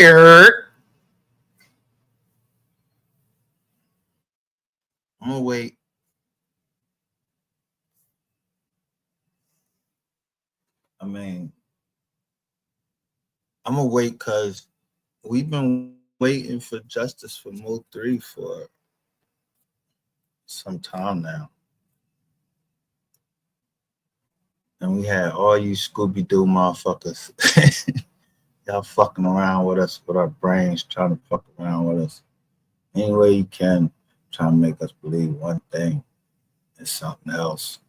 Er, I'm gonna wait. I mean, I'm gonna wait because we've been waiting for justice for MO3 for some time now. And we had all you Scooby Doo motherfuckers. Y'all fucking around with us with our brains, trying to fuck around with us any way you can, trying to make us believe one thing and something else.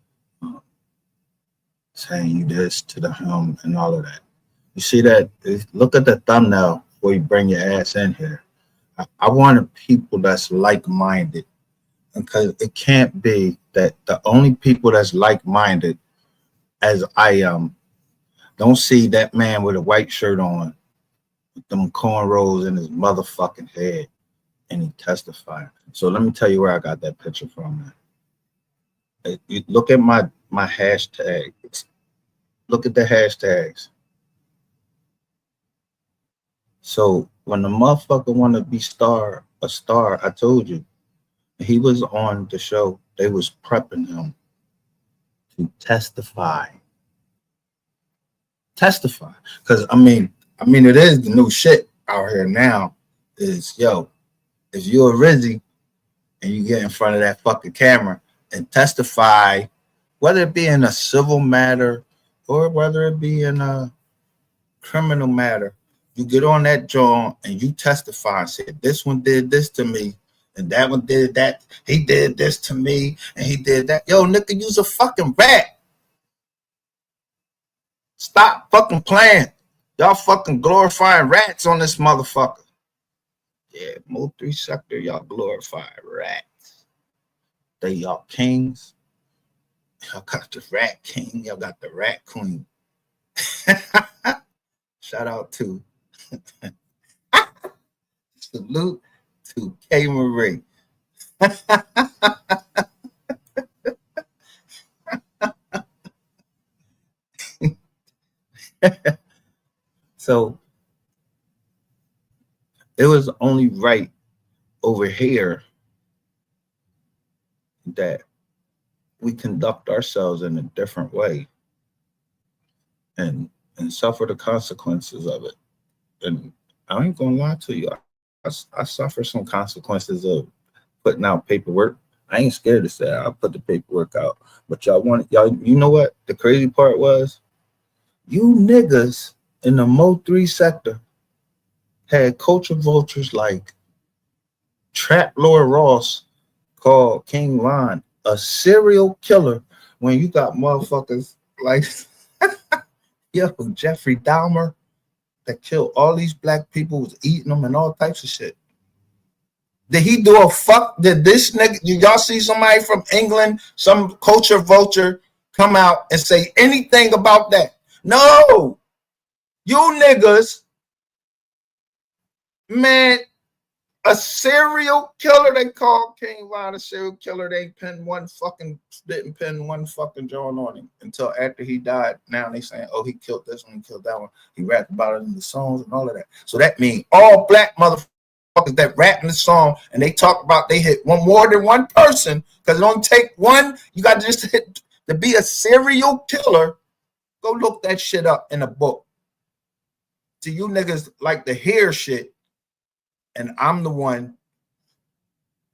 Saying you this to the him and all of that. You see that? Look at the thumbnail before you bring your ass in here. I wanted people that's like-minded, because it can't be that the only people that's like-minded as I am don't see that man with a white shirt on with them cornrows in his motherfucking head and he testifying. So let me tell you where I got that picture from. You look at my hashtag. Look at the hashtags. So when the motherfucker want to be a star, I told you, he was on the show. They was prepping him to testify. Because I mean, it is the new shit out here now. Is if you're a Rizzy and you get in front of that fucking camera and testify, whether it be in a civil matter or whether it be in a criminal matter, you get on that joint and you testify and say, this one did this to me and that one did that. He did this to me and he did that. Yo, nigga, you's a fucking rat. Stop fucking playing. Y'all fucking glorifying rats on this motherfucker. Yeah, MO3 sector, y'all glorify rats. They y'all kings. Y'all got the rat king. Y'all got the rat queen. Shout out to salute to K. Marie. So it was only right over here that we conduct ourselves in a different way and suffer the consequences of it. And I ain't gonna lie to you, I suffer some consequences of putting out paperwork. I ain't scared to say it. I put the paperwork out. But y'all, you know what? The crazy part was, you niggas in the MO3 sector had culture vultures like Trap Lord Ross called King Von a serial killer when you got motherfuckers like Jeffrey Dahmer that killed all these black people, was eating them and all types of shit. Did he do a fuck? Did this nigga, y'all see somebody from England, some culture vulture, come out and say anything about that? No. You niggas, man, a serial killer, they called King Von a serial killer. They didn't pin one fucking John on him until after he died. Now they saying, oh, he killed this one, he killed that one. He rapped about it in the songs and all of that. So that means all black motherfuckers that rap in the song and they talk about they hit one more than one person, because it only take one. You got to just hit to be a serial killer. Go look that shit up in a book. So you niggas like to hear shit, and I'm the one,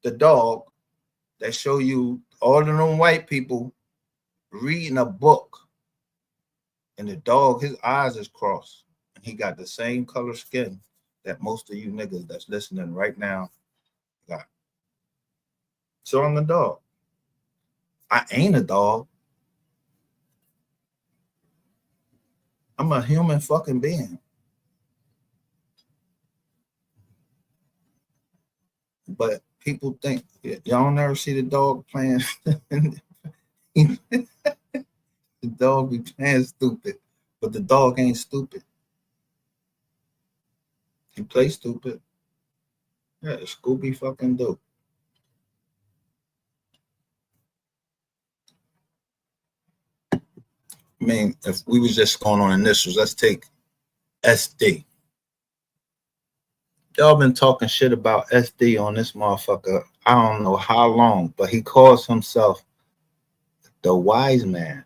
the dog, that show you all of them white people reading a book, and the dog, his eyes is crossed, and he got the same color skin that most of you niggas that's listening right now got. So I'm the dog. I ain't a dog. I'm a human fucking being. But people think, y'all never see the dog playing. The dog be playing stupid, but the dog ain't stupid. He plays stupid. Yeah, Scooby fucking dope. I mean, if we was just going on initials, let's take SD. Y'all been talking shit about SD on this motherfucker. I don't know how long, but he calls himself the wise man.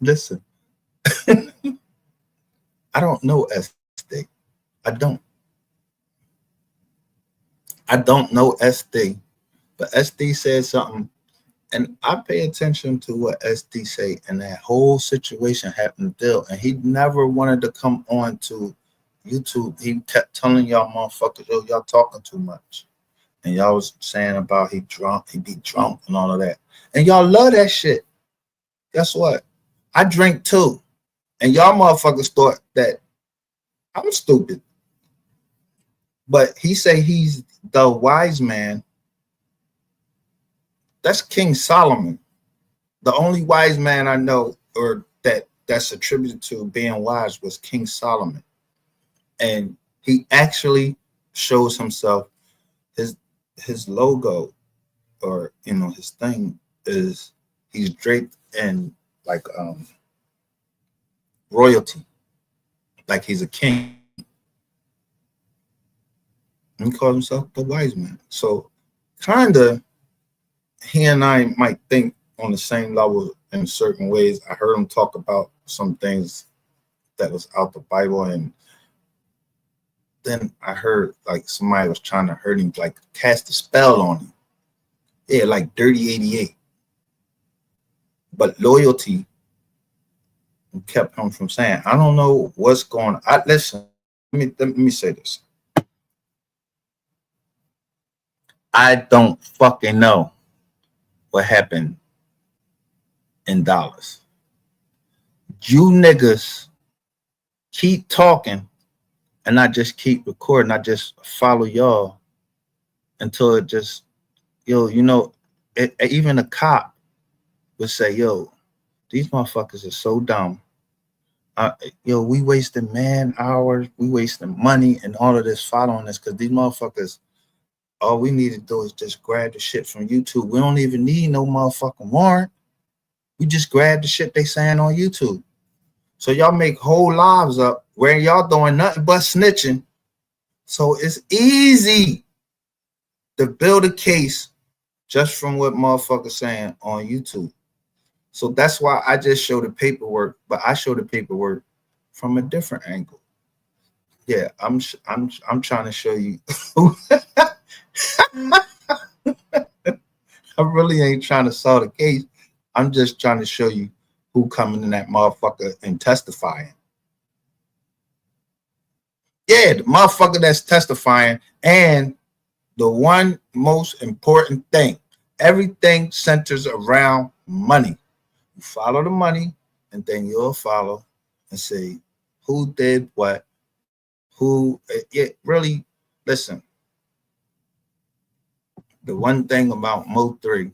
Listen, I don't know SD. I don't. I don't know SD, but SD said something, and I pay attention to what SD say. And that whole situation happened still, and he never wanted to come on to YouTube. He kept telling y'all motherfuckers, yo, y'all talking too much. And y'all was saying about he be drunk and all of that. And y'all love that shit. Guess what? I drink too. And y'all motherfuckers thought that I'm stupid. But he say he's the wise man. That's King Solomon. The only wise man I know, or that's attributed to being wise, was King Solomon. And he actually shows himself, his logo, or his thing is he's draped in like royalty, like he's a king. And he calls himself the wise man. So kinda he and I might think on the same level in certain ways. I heard him talk about some things that was out the Bible, and then I heard like somebody was trying to hurt him, like cast a spell on him. Yeah, like Dirty 88. But loyalty kept him from saying, I don't know what's going on. Listen, let me say this. I don't fucking know what happened in Dallas. You niggas keep talking, and I just keep recording. I just follow y'all until it just, even a cop would say, yo, these motherfuckers are so dumb. We wasting man hours, we wasting money and all of this following this, because these motherfuckers, all we need to do is just grab the shit from YouTube. We don't even need no motherfucking warrant. We just grab the shit they saying on YouTube. So y'all make whole lives up where y'all doing nothing but snitching. So it's easy to build a case just from what motherfuckers saying on YouTube. So that's why I just show the paperwork, but I show the paperwork from a different angle. Yeah, I'm trying to show you. I really ain't trying to solve the case. I'm just trying to show you who coming in that motherfucker and testifying. Yeah, the motherfucker that's testifying, and the one most important thing, everything centers around money. You follow the money, and then you'll follow and say who did what, who. It really, listen, the one thing about MO3,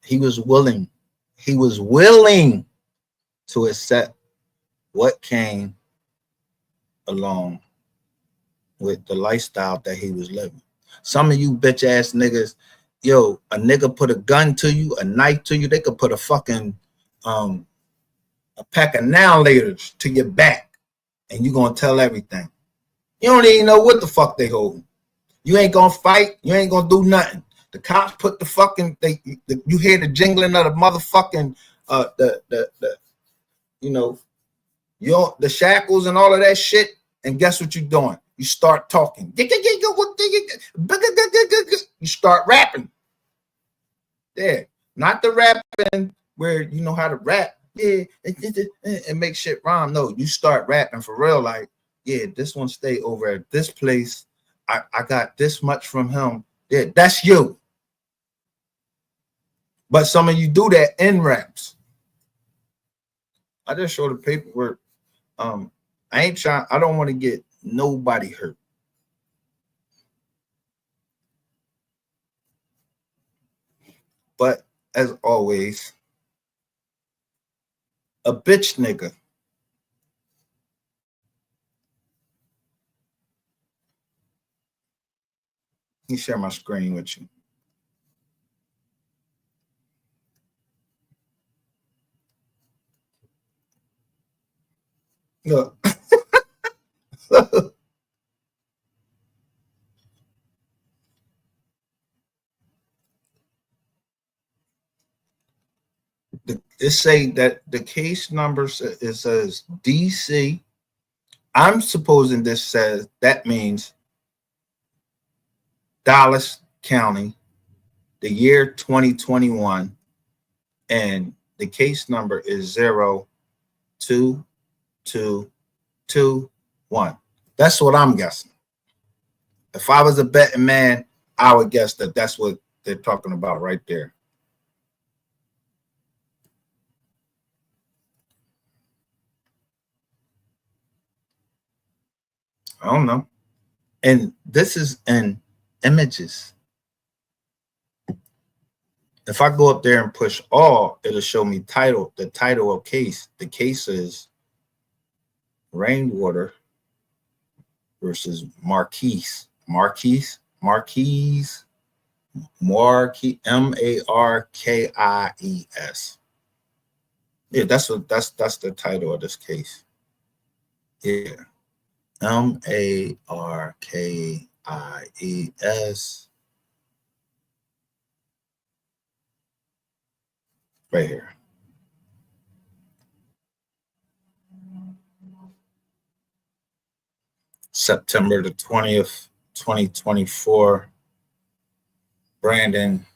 he was willing to accept what came along with the lifestyle that he was living. Some of you bitch ass niggas, yo, a nigga put a gun to you, a knife to you, they could put a fucking a pack of now-laters to your back, and you gonna tell everything. You don't even know what the fuck they holding. You ain't gonna fight, you ain't gonna do nothing. The cops put the fucking you hear the jingling of the motherfucking the shackles and all of that shit, and guess what you're doing? You start talking. You start rapping. Yeah, not the rapping where you know how to rap. Yeah, and make shit rhyme. No, you start rapping for real. Like, yeah, this one stay over at this place. I got this much from him. Yeah, that's you. But some of you do that in raps. I just show the paperwork. I ain't trying. I don't want to get nobody hurt. But as always, a bitch nigga. Let me share my screen with you. Look. It say that the case numbers, it says DC. I'm supposing this says that means Dallas County, the year 2021, and the case number is 02221. That's what I'm guessing. If I was a betting man, I would guess that that's what they're talking about right there. I don't know. And this is in images. If I go up there and push all, it'll show me title, the title of case. The case is Rainwater versus Marquise. Marquise, Markies. Yeah, that's the title of this case. Yeah. Markies. Right here. September the 20th, 2024. Brandon,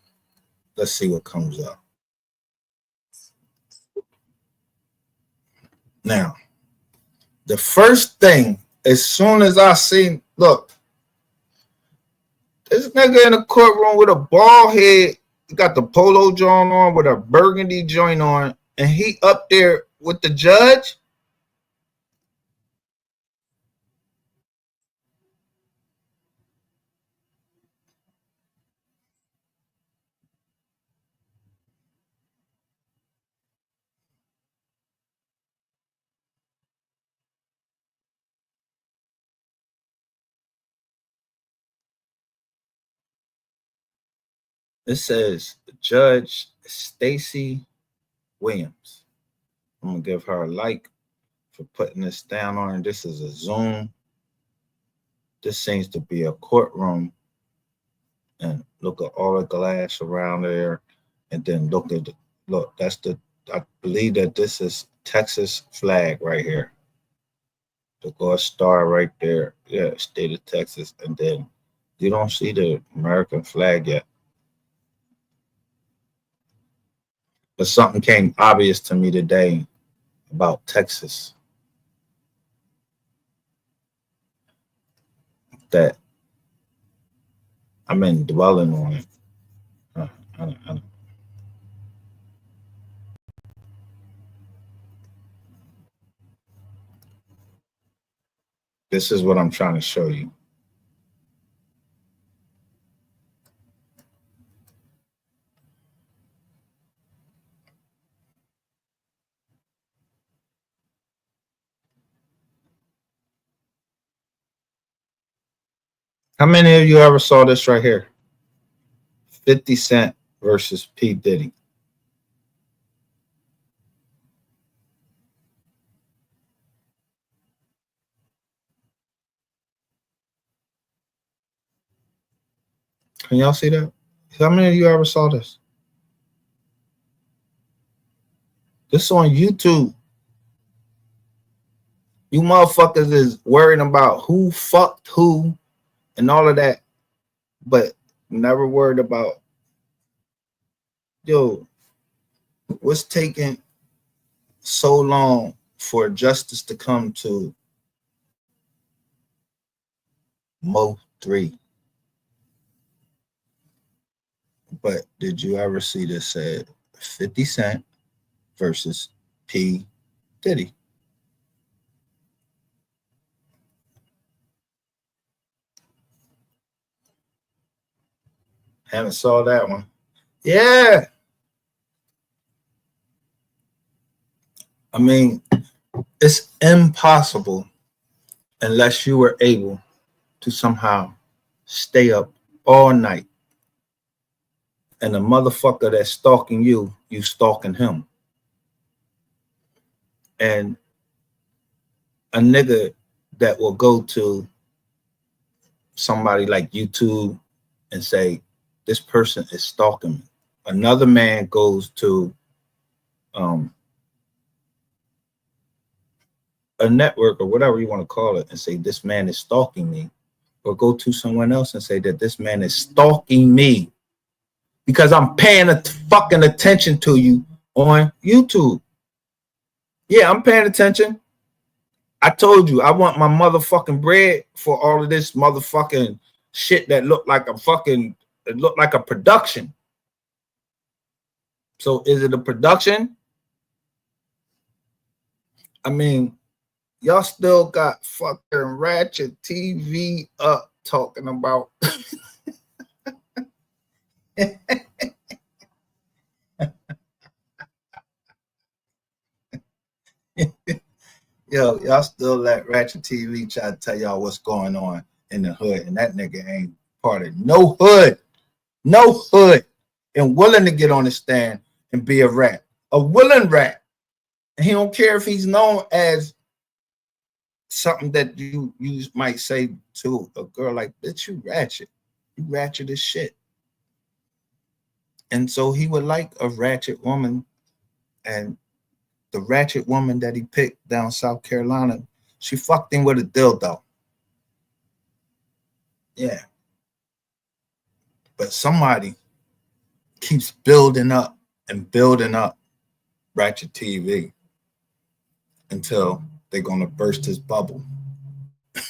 let's see what comes up. Now, the first thing, as soon as I see, look, this nigga in a courtroom with a bald head, he got the polo joint on with a burgundy joint on, and he up there with the judge. It says Judge Stacy Williams. I'm gonna give her a like for putting this down on her. This is a Zoom. This seems to be a courtroom. And look at all the glass around there. And then look, that's I believe that this is Texas flag right here. The North Star right there. Yeah, state of Texas. And then you don't see the American flag yet. But something came obvious to me today about Texas that I've been dwelling on it. This is what I'm trying to show you. How many of you ever saw this right here? 50 Cent versus P. Diddy. Can y'all see that? How many of you ever saw this? This is on YouTube. You motherfuckers is worrying about who fucked who and all of that, but never worried about, yo, what's taking so long for justice to come to MO3? But did you ever see this said 50 Cent versus P. Diddy? Haven't saw that one. Yeah. I mean, it's impossible unless you were able to somehow stay up all night. And the motherfucker that's stalking you, you stalking him. And a nigga that will go to somebody like YouTube and say, this person is stalking me. Another man goes to a network or whatever you want to call it and say, this man is stalking me. Or go to someone else and say that this man is stalking me because I'm paying a fucking attention to you on YouTube. Yeah, I'm paying attention. I told you I want my motherfucking bread for all of this motherfucking shit that looked like it looked like a production. So is it a production? I mean, y'all still got fucking Ratchet TV up talking about yo, y'all still let Ratchet TV try to tell y'all what's going on in the hood, and that nigga ain't part of no hood, and willing to get on the stand and be a rat, a willing rat. And he don't care if he's known as something that you might say to a girl like, bitch, you ratchet as shit. And so he would like a ratchet woman, and the ratchet woman that he picked down South Carolina, she fucked him with a dildo. Yeah. But somebody keeps building up Ratchet TV until they're going to burst his bubble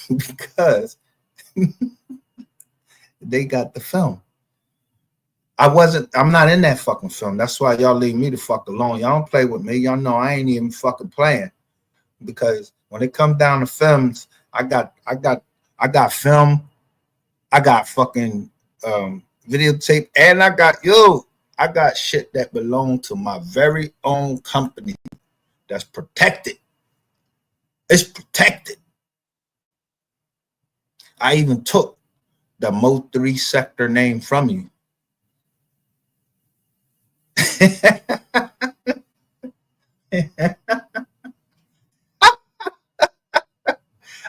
because they got the film. I'm not in that fucking film. That's why y'all leave me the fuck alone. Y'all don't play with me. Y'all know I ain't even fucking playing, because when it comes down to films, I got film, I got fucking videotape, and I got shit that belong to my very own company that's protected. It's protected. I even took the MO3 sector name from you.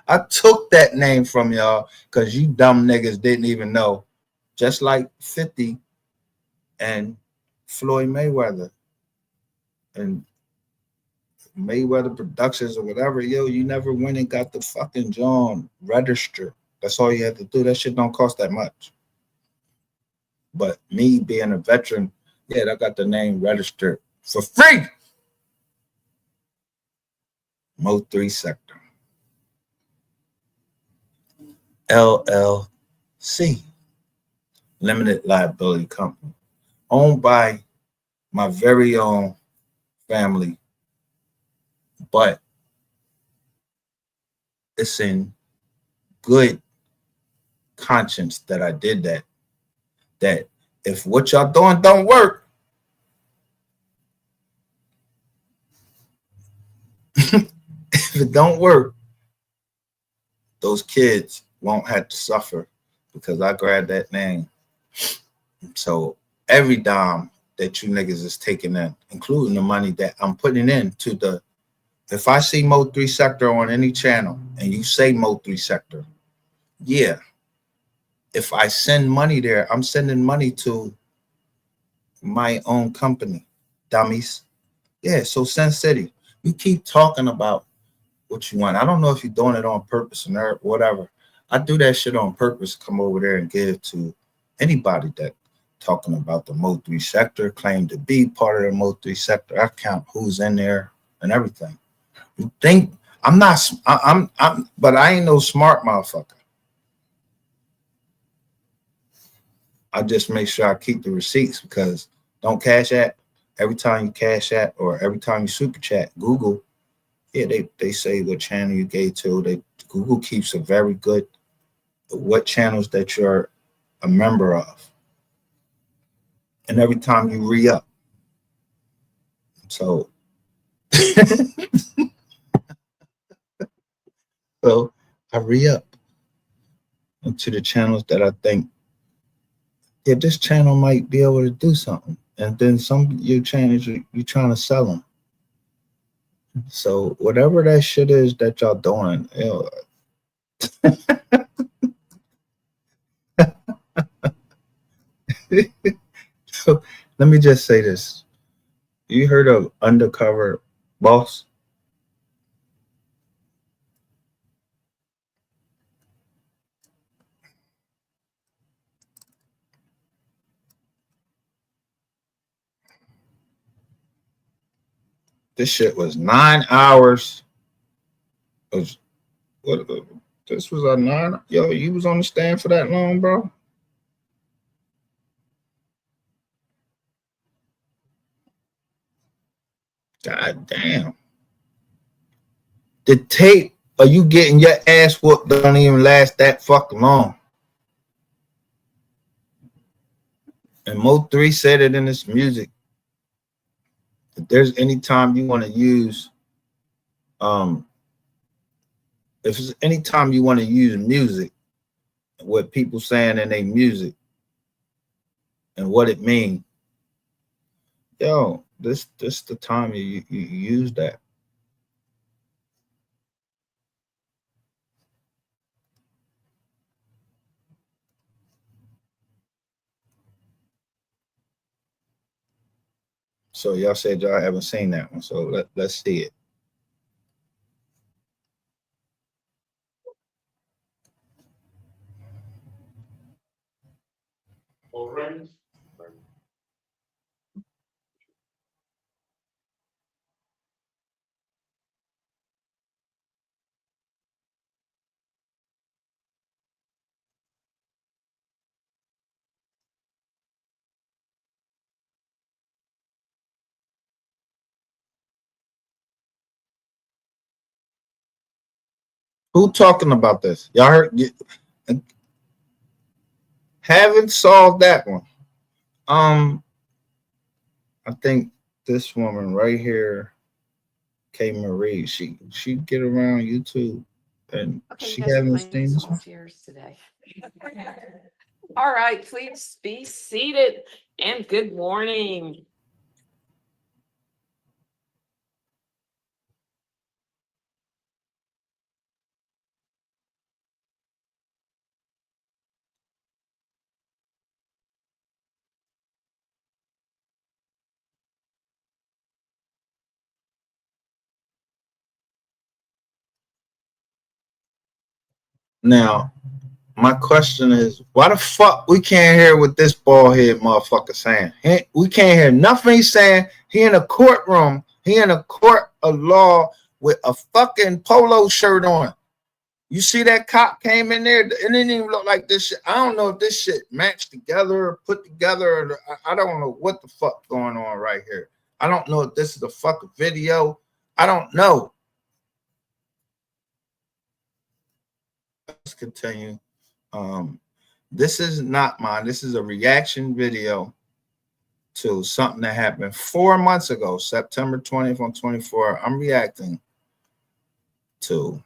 I took that name from y'all because you dumb niggas didn't even know. Just like 50 and Floyd Mayweather and Mayweather Productions or whatever, yo, you never went and got the fucking John register. That's all you had to do. That shit don't cost that much. But me being a veteran, yeah, I got the name registered for free. MO3 sector. LLC. Limited liability company. Owned by my very own family. But it's in good conscience that I did that. That if what y'all doing don't work, if it don't work, those kids won't have to suffer because I grabbed that name. So every dime that you niggas is taking in, including the money that I'm putting into the, if I see MO3 sector on any channel and you say MO3 sector, yeah. If I send money there, I'm sending money to my own company, dummies. Yeah, so Sin City, you keep talking about what you want. I don't know if you're doing it on purpose or whatever. I do that shit on purpose, come over there and give to anybody that talking about the MO3 sector, claim to be part of the MO3 sector. I count who's in there and everything. You think I'm not, but I ain't no smart motherfucker. I just make sure I keep the receipts, because don't cash app. Every time you cash app or every time you super chat, Google, yeah, they say what channel you gave to. Google keeps a very good what channels that you're a member of. And every time you re-up. So so I re-up into the channels that I think, yeah, this channel might be able to do something. And then some of your channels, you're trying to sell them. So whatever that shit is that y'all doing, so let me just say this. You heard of Undercover Boss? This shit was 9 hours. Of, what? This was a nine. Yo, you was on the stand for that long, bro? God damn. The tape of you getting your ass whooped don't even last that fucking long. And MO3 said it in his music. If there's any time you want to use, um, if there's any time you want to use music, what people saying in their music and what it means, yo, this the time you use that. So y'all said y'all haven't seen that one. So let's see it. Who talking about this? Y'all heard? Haven't solved that one. I think this woman right here, K Marie, she get around YouTube and Okay, she you guys are hasn't playing seen this one. chairs today. All right, please be seated and good morning. Now, my question is, why the fuck we can't hear what this bald head motherfucker saying? We can't hear nothing he's saying. He in a courtroom. He in a court of law with a fucking polo shirt on. You see that cop came in there? It didn't even look like this shit. I don't know if this shit matched together or put together. Or I don't know what the fuck going on right here. I don't know if this is a fucking video. I don't know. Let's continue. Um, this is not mine. This is a reaction video to something that happened 4 months ago, September 20th on 24. I'm reacting to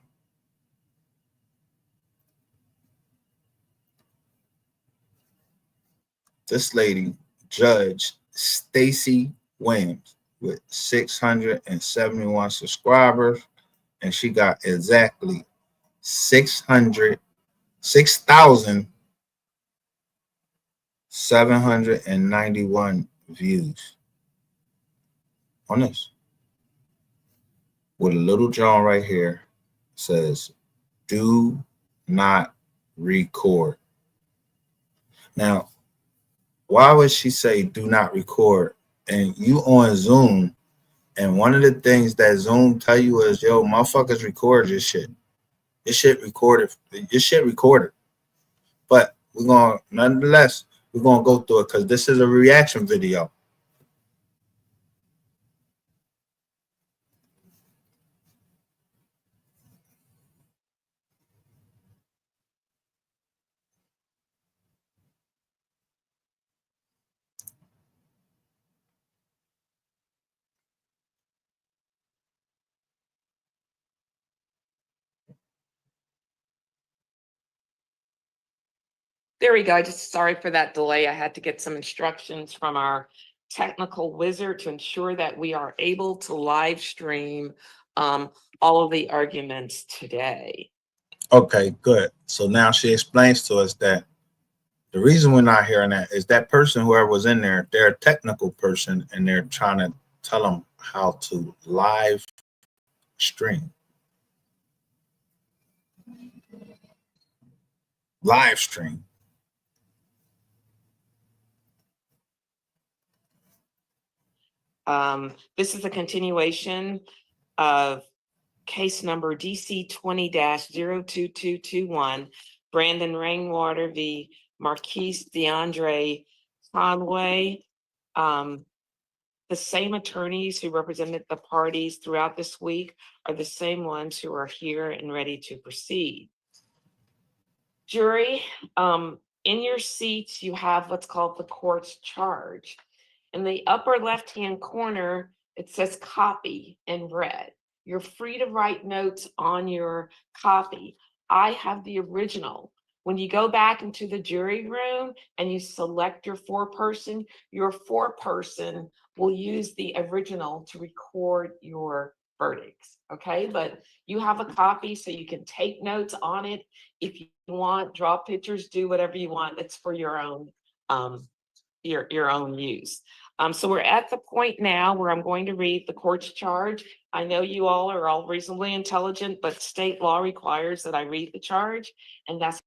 this lady, Judge Stacey Williams, with 671 subscribers, and she got exactly 6,791 views on this. With a little John right here says, "Do not record." Now, why would she say "do not record"? And you on Zoom, and one of the things that Zoom tell you is, "Yo, motherfuckers record this shit. This shit recorded. This shit recorded." But we're gonna, nonetheless, we're gonna go through it because this is a reaction video. There we go. Just sorry for that delay. I had to get some instructions from our technical wizard to ensure that we are able to live stream all of the arguments today. Okay, good. So now she explains to us that the reason we're not hearing that is that person, whoever was in there, they're a technical person and they're trying to tell them how to live stream. Live stream. This is a continuation of case number DC 20-02221, Brandon Rainwater v. Marquise DeAndre Conway. The same attorneys who represented the parties throughout this week are the same ones who are here and ready to proceed. Jury, in your seats, you have what's called the court's charge. In the upper left-hand corner, it says copy in red. You're free to write notes on your copy. I have the original. When you go back into the jury room and you select your foreperson will use the original to record your verdicts. Okay, but you have a copy so you can take notes on it if you want, draw pictures, do whatever you want. It's for your own your own use. So we're at the point now where I'm going to read the court's charge. I know you all are all reasonably intelligent, but state law requires that I read the charge, and that's.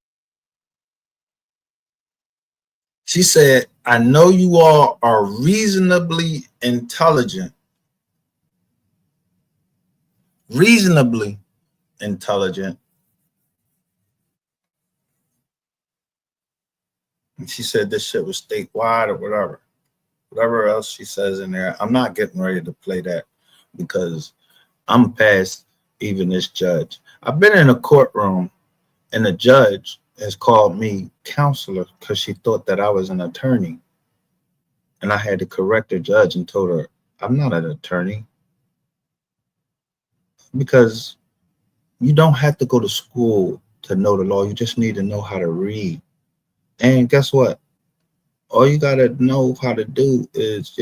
She said, I know you all are reasonably intelligent. Reasonably intelligent. And she said this shit was statewide or whatever. Whatever else she says in there. I'm not getting ready to play that because I'm past even this judge. I've been in a courtroom and the judge has called me counselor because she thought that I was an attorney. And I had to correct the judge and told her, I'm not an attorney. Because you don't have to go to school to know the law. You just need to know how to read. And guess what? All you got to know how to do is,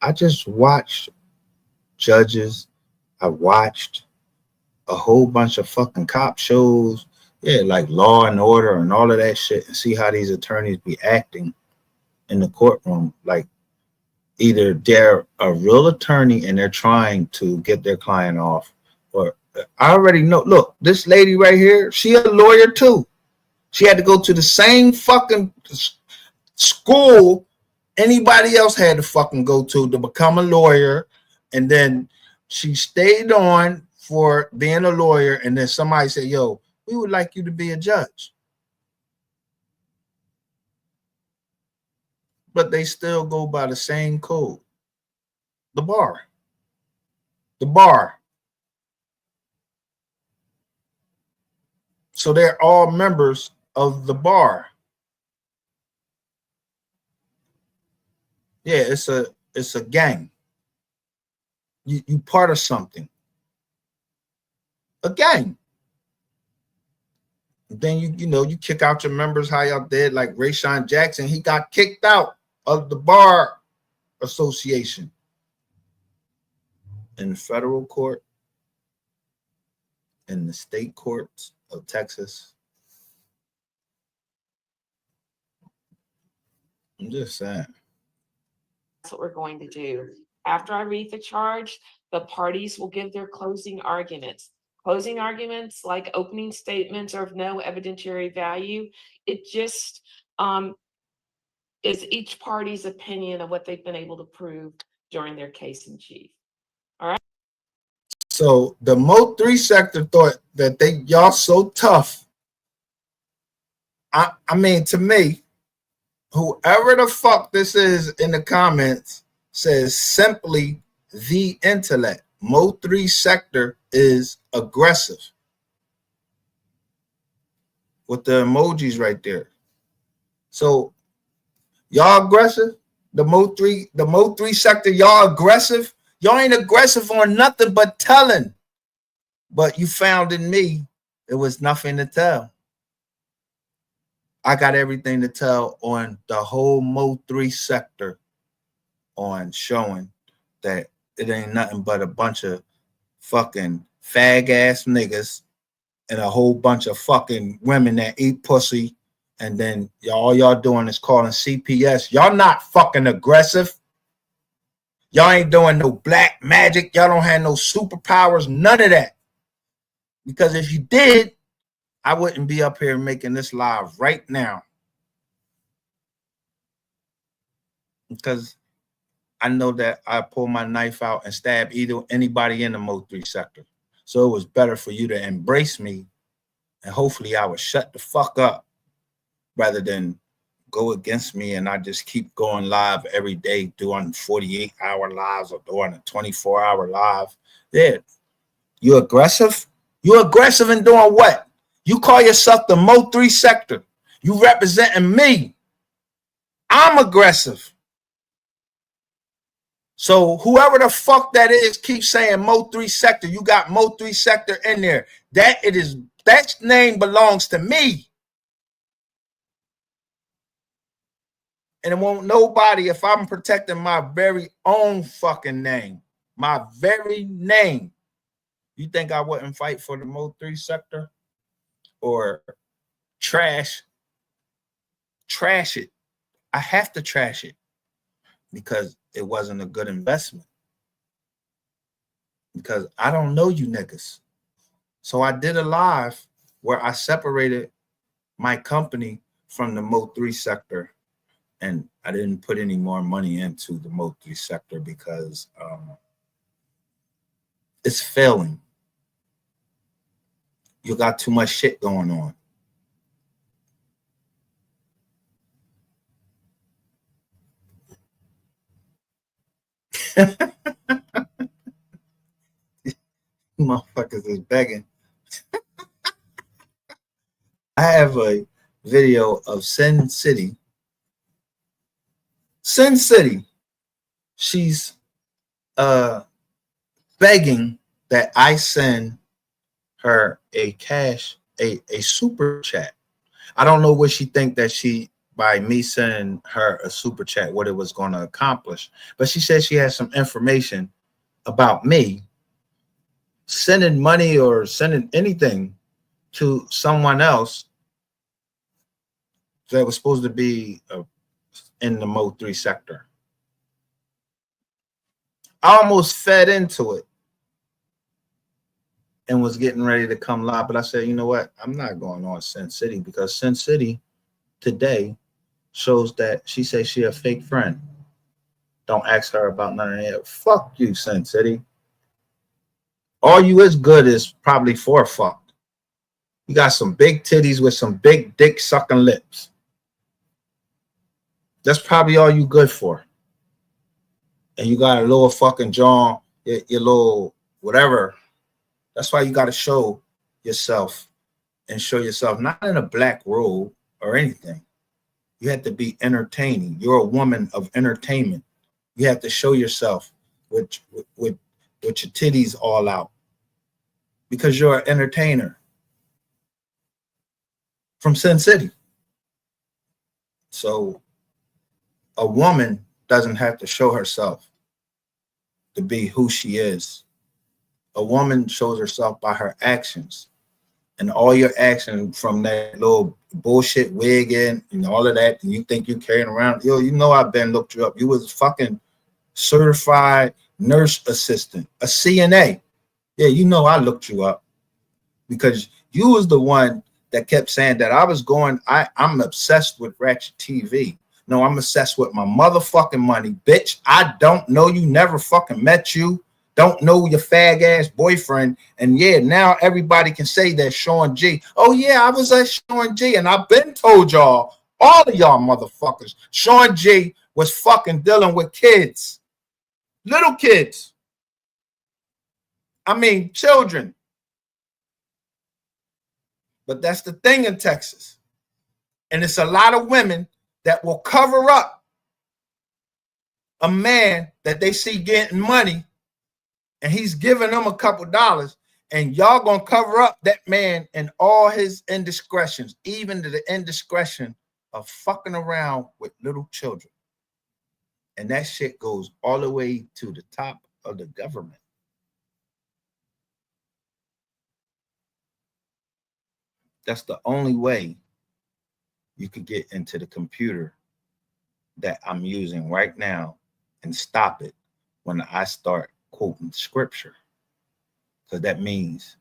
I just watched judges. I watched a whole bunch of fucking cop shows. Yeah, like Law and Order and all of that shit, and see how these attorneys be acting in the courtroom. Like either they're a real attorney and they're trying to get their client off, or I already know. Look, this lady right here, she a lawyer too. She had to go to the same fucking school anybody else had to fucking go to become a lawyer, and then she stayed on for being a lawyer, and then somebody said, yo, we would like you to be a judge. But they still go by the same code. The bar. The bar. So they're all members of the bar. Yeah, it's a gang. You part of something. A gang. Then you kick out your members how y'all did, like Rayshawn Jackson. He got kicked out of the bar association. In the federal court, in the state courts of Texas. I'm just saying. That's what we're going to do. After I read the charge, the parties will give their closing arguments. Closing arguments, like opening statements, are of no evidentiary value. It just is each party's opinion of what they've been able to prove during their case in chief. All right. So the MO3 sector thought that y'all so tough. I mean, to me, whoever the fuck this is in the comments says simply the intellect. MO3 sector is aggressive. With the emojis right there. So y'all aggressive? The MO3 sector, y'all aggressive? Y'all ain't aggressive on nothing but telling. But you found in me, it was nothing to tell. I got everything to tell on the whole MO3 sector on showing that it ain't nothing but a bunch of fucking fag ass niggas and a whole bunch of fucking women that eat pussy. And then all y'all doing is calling CPS. Y'all not fucking aggressive. Y'all ain't doing no black magic. Y'all don't have no superpowers. None of that. Because if you did, I wouldn't be up here making this live right now. Because I know that I pull my knife out and stab anybody in the MO3 sector. So it was better for you to embrace me, and hopefully I would shut the fuck up rather than go against me and I just keep going live every day doing 48-hour lives or doing a 24-hour live. Yeah. You aggressive? You aggressive in doing what? You call yourself the MO3 sector. You representing me. I'm aggressive. So whoever the fuck that is keeps saying MO3 sector. You got MO3 sector in there. That name belongs to me. And it won't nobody if I'm protecting my very own fucking name. My very name. You think I wouldn't fight for the MO3 sector? Or trash it. I have to trash it because it wasn't a good investment. Because I don't know you niggas. So I did a live where I separated my company from the MO3 sector. And I didn't put any more money into the MO3 sector because it's failing. You got too much shit going on. Motherfuckers is begging. I have a video of Sin City. Sin City. She's begging that I send her a super chat. I don't know what she think that by me sending her a super chat, what it was going to accomplish. But she said she has some information about me. Sending money or sending anything to someone else that was supposed to be in the MO3 sector. I almost fed into it and was getting ready to come live, but I said, you know what? I'm not going on Sin City because Sin City today shows that she says she a fake friend. Don't ask her about none of that. Fuck you, Sin City. All you is good is probably for fuck. You got some big titties with some big dick sucking lips. That's probably all you good for. And you got a little fucking jaw, your little whatever. That's why you got to show yourself and show yourself not in a black robe or anything. You have to be entertaining. You're a woman of entertainment. You have to show yourself with your titties all out because you're an entertainer from Sin City. So a woman doesn't have to show herself to be who she is. A woman shows herself by her actions. And all your action from that little bullshit wig and all of that, and you think you're carrying around, yo, you know I've been looked you up. You was fucking certified nurse assistant, a CNA. Yeah, you know I looked you up because you was the one that kept saying that I'm obsessed with Ratchet TV. No, I'm obsessed with my motherfucking money, bitch. I don't know you, never fucking met you. Don't know your fag ass boyfriend. And yeah, now everybody can say that Sean G. Oh yeah, I was at Sean G. And I've been told y'all, all of y'all motherfuckers, Sean G was fucking dealing with kids. Little kids. I mean, children. But that's the thing in Texas. And it's a lot of women that will cover up a man that they see getting money and he's giving them a couple dollars, and y'all gonna cover up that man and all his indiscretions, even to the indiscretion of fucking around with little children. And that shit goes all the way to the top of the government. That's the only way you could get into the computer that I'm using right now and stop it when I start quoting scripture. Because that means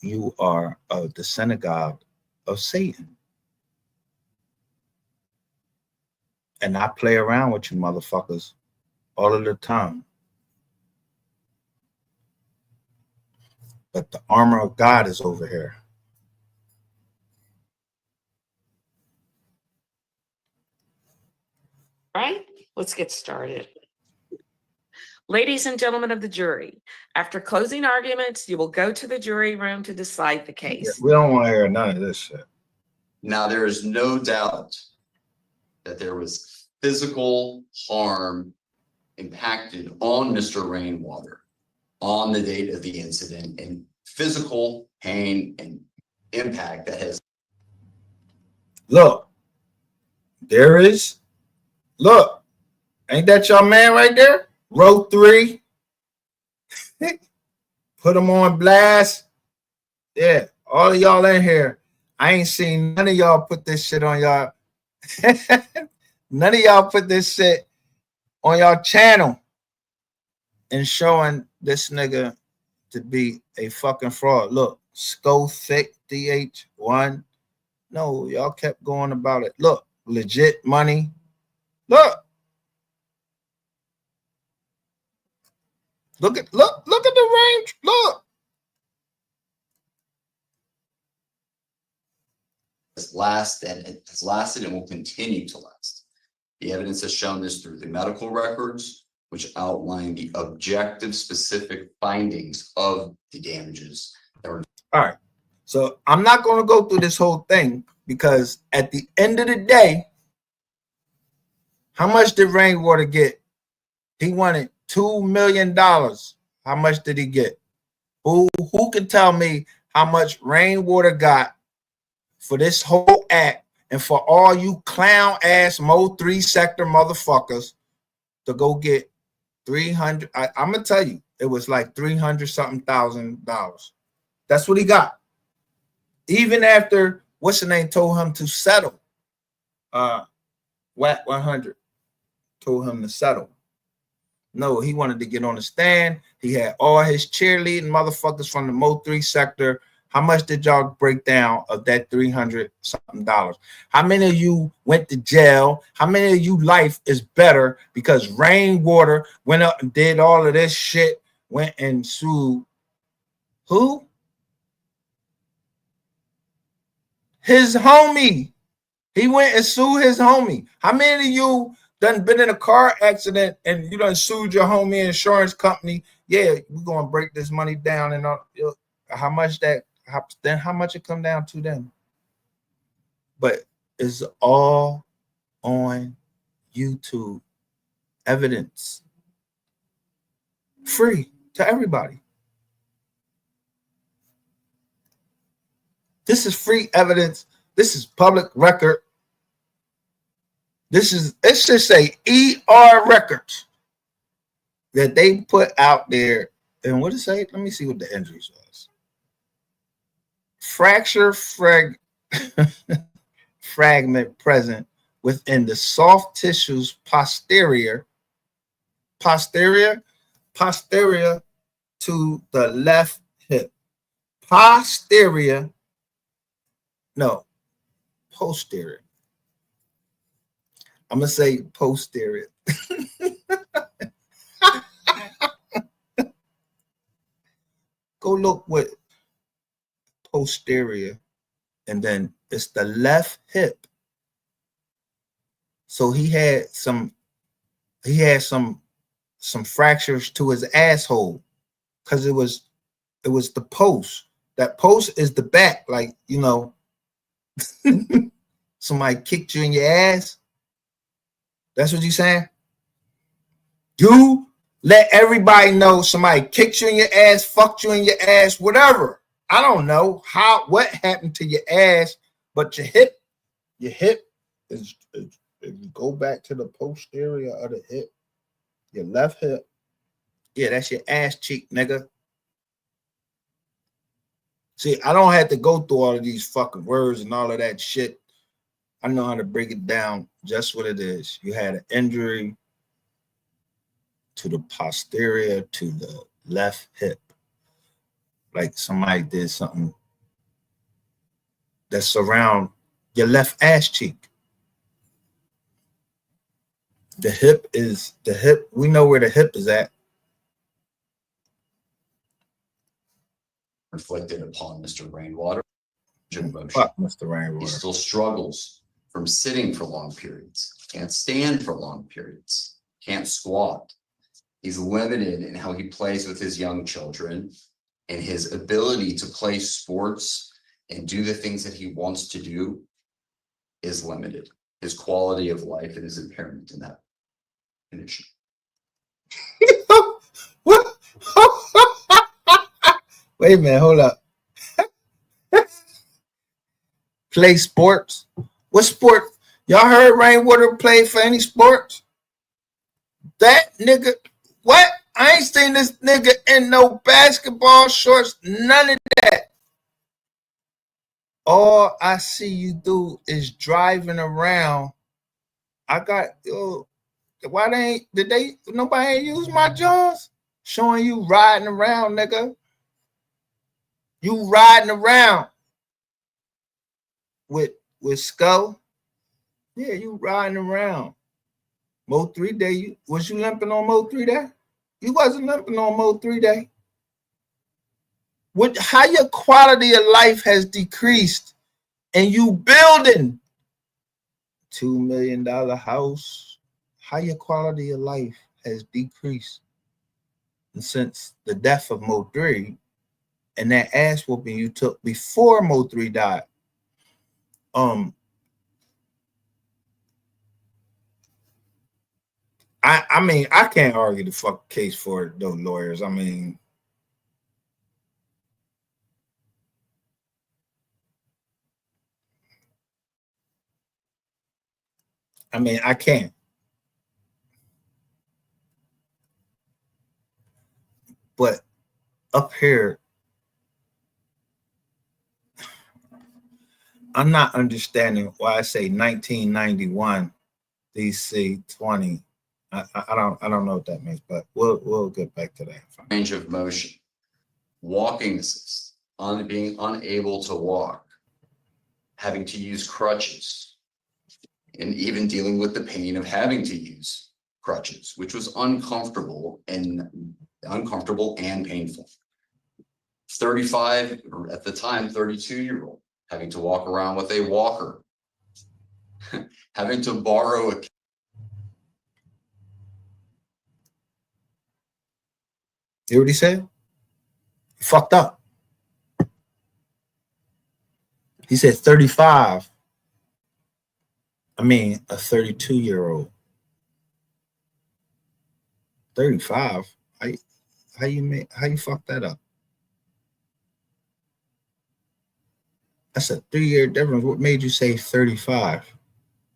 you are of the synagogue of Satan. And I play around with you motherfuckers all of the time. But the armor of God is over here. Right? Let's get started. Ladies and gentlemen of the jury, after closing arguments, you will go to the jury room to decide the case. Yeah, we don't want to hear none of this shit. Now, there is no doubt that there was physical harm impacted on Mr. Rainwater on the date of the incident, and physical pain and impact that has. Look, there is. Look, ain't that your man right there? Row 3. Put him on blast. Yeah, all of y'all in here. I ain't seen none of y'all put this shit on y'all. None of y'all put this shit on y'all channel and showing this nigga to be a fucking fraud. Look, Sco Thick DH1. No, y'all kept going about it. Look, legit money. Look. Look at the range. Look. Has lasted and will continue to last. The evidence has shown this through the medical records, which outline the objective specific findings of the damages that were. All right. So I'm not going to go through this whole thing because at the end of the day, how much did Rainwater get? He wanted $2 million. How much did he get? Who can tell me how much Rainwater got for this whole act and for all you clown ass MO3 sector motherfuckers to go get 300? I'm gonna tell you, it was like 300 something $1,000. That's what he got. Even after what's the name told him to settle. WAC 100 told him to settle. No, he wanted to get on the stand. He had all his cheerleading motherfuckers from the MO3 sector. How much did y'all break down of that 300 something dollars? How many of you went to jail? How many of you life is better because Rainwater went up and did all of this shit, went and sued who? His homie. He went and sued his homie. How many of you done been in a car accident and you done sued your homie insurance company? Yeah, we're gonna break this money down and how much that? Then how much it come down to then? But it's all on YouTube. Evidence. Free to everybody. This is free evidence. This is public record. This is, it should say ER records that they put out there. And what does it say? Let me see what the injuries was. Fracture fragment present within the soft tissues posterior to the left hip. Posterior posterior. I'm gonna say posterior. Go look what posterior, and then it's the left hip. So he had some fractures to his asshole because it was the post. That post is the back, like, you know, somebody kicked you in your ass. That's what you saying? You let everybody know somebody kicked you in your ass, fucked you in your ass, whatever. I don't know what happened to your ass, but your hip is if you go back to the posterior of the hip, Your left hip. Yeah, that's your ass cheek, nigga. See, I don't have to go through all of these fucking words and all of that shit. I know how to break it down just what it is. You had an injury to the posterior to the left hip. Like somebody did something that's around your left ass cheek. The hip. We know where the hip is at. Inflicted upon Mr. Rainwater. Fuck Mr. Rainwater. He still struggles from sitting for long periods, can't stand for long periods, can't squat. He's limited in how he plays with his young children, and his ability to play sports and do the things that he wants to do is limited. His quality of life and his impairment in that condition. What? Wait a minute, hold up. Play sports? What sport? Y'all heard Rainwater play for any sports? That nigga, what? I ain't seen this nigga in no basketball shorts, none of that. All I see you do is driving around. I got, why nobody ain't use my jaws? Showing you riding around, nigga. You riding around with Skull. Yeah, you riding around. MO3 day, was you limping on MO3 day? You wasn't limping on MO3 day. How your quality of life has decreased and you building $2 million house, how your quality of life has decreased. And since the death of MO3 and that ass whooping you took before MO3 died, I mean, I can't argue the fuck case for those lawyers. I mean, I can't. But up here, I'm not understanding why I say 1991 DC 20. I don't know what that means, but we'll get back to that. Range of motion, walking assist, being unable to walk, having to use crutches, and even dealing with the pain of having to use crutches, which was uncomfortable and painful. 35, or at the time, 32-year-old, having to walk around with a walker, having to borrow a. You hear what he said? He fucked up. He said 35. I mean, a 32-year-old. 35. How you fuck that up? That's a 3-year difference. What made you say 35?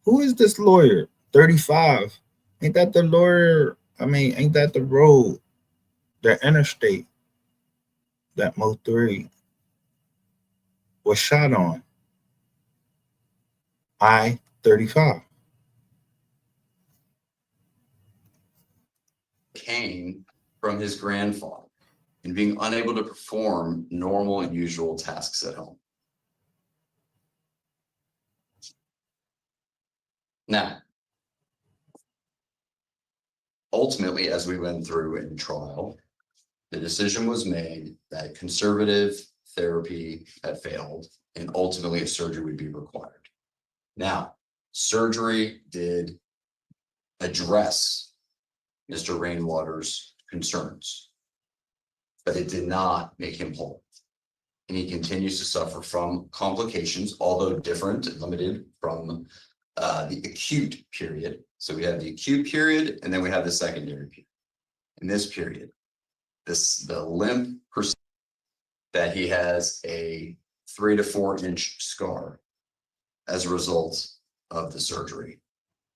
Who is this lawyer? 35. Ain't that the lawyer? I mean, ain't that the road? The interstate that MO3 was shot on. I-35. Came from his grandfather and being unable to perform normal and usual tasks at home. Now, ultimately, as we went through in trial, the decision was made that conservative therapy had failed and ultimately a surgery would be required. Now, surgery did address Mr. Rainwater's concerns, but it did not make him whole. And he continues to suffer from complications, although different and limited from the acute period. So we have the acute period, and then we have the secondary period. In this period, the limp percent that he has a 3 to 4 inch scar as a result of the surgery.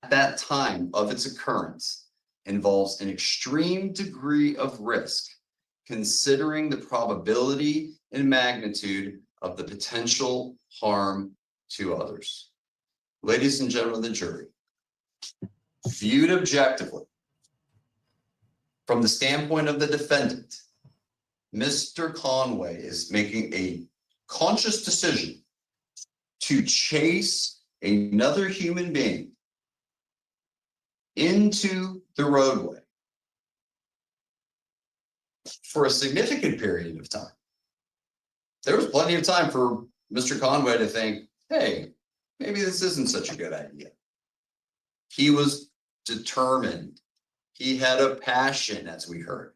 At that time of its occurrence, involves an extreme degree of risk, considering the probability and magnitude of the potential harm to others. Ladies and gentlemen of the jury, viewed objectively, from the standpoint of the defendant, Mr. Conway is making a conscious decision to chase another human being into the roadway for a significant period of time. There was plenty of time for Mr. Conway to think, hey, maybe this isn't such a good idea. He was determined. He had a passion, as we heard,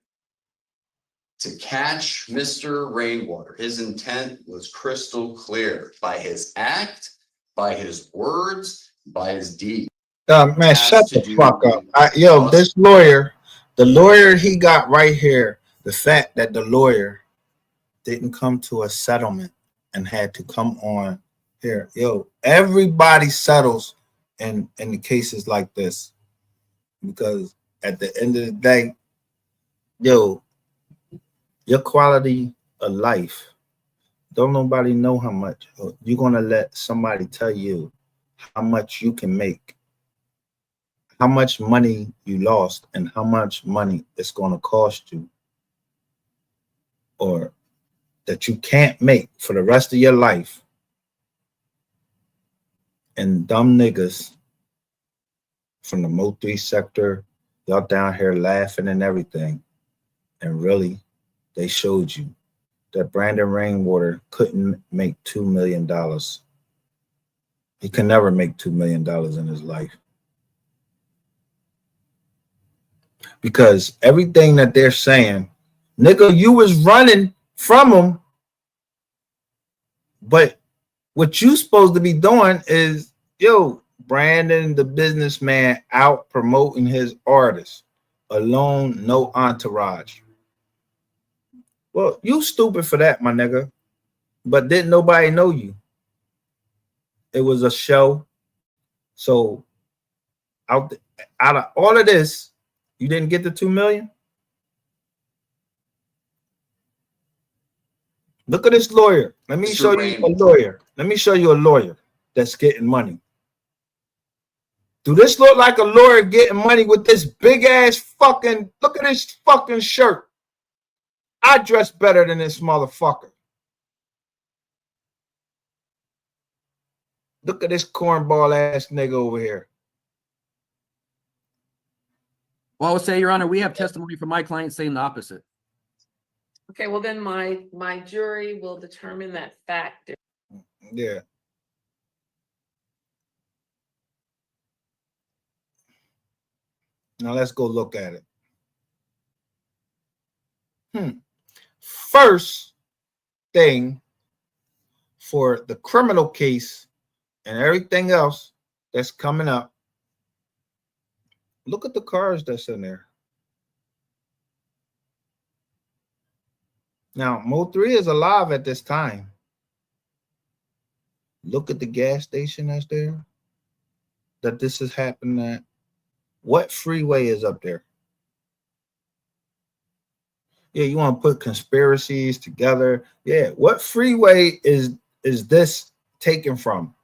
to catch Mr. Rainwater. His intent was crystal clear by his act, by his words, by his deed. Man, shut the fuck up. This lawyer, the lawyer he got right here, the fact that the lawyer didn't come to a settlement and had to come on here. Everybody settles in the cases like this, because at the end of the day, your quality of life, don't nobody know how much. You're gonna let somebody tell you how much you can make, how much money you lost, and how much money it's going to cost you, or that you can't make for the rest of your life. And dumb niggas from the MO3 sector, y'all down here laughing and everything. And really, they showed you that Brandon Rainwater couldn't make $2 million. He can never make $2 million in his life. Because everything that they're saying, nigga, you was running from them, but what you supposed to be doing is, Brandon, the businessman, out promoting his artist, alone, no entourage. Well, you stupid for that, my nigga. But didn't nobody know you? It was a show. So out of all of this, you didn't get the 2 million? Look at this lawyer. Let me show you a lawyer. Let me show you a lawyer that's getting money. Do this look like a lawyer getting money with this big ass fucking, look at this fucking shirt. I dress better than this motherfucker. Look at this cornball ass nigga over here. Well, I would say, Your Honor, we have testimony from my client saying the opposite. Okay, well then my jury will determine that fact. Yeah. Now let's go look at it. First thing, for the criminal case and everything else that's coming up, look at the cars that's in there. Now, MO3 is alive at this time. Look at the gas station that's there that this is happening at. What freeway is up there? Yeah, you want to put conspiracies together. Yeah, what freeway is this taken from?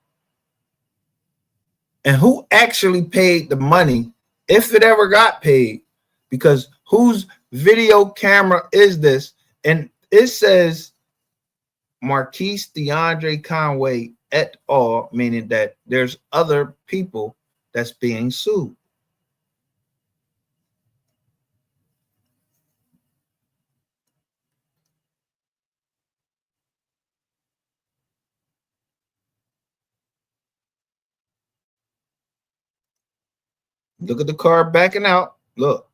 And who actually paid the money, if it ever got paid? Because whose video camera is this? And it says Marquise DeAndre Conway et al., meaning that there's other people that's being sued. Look at the car backing out. Look.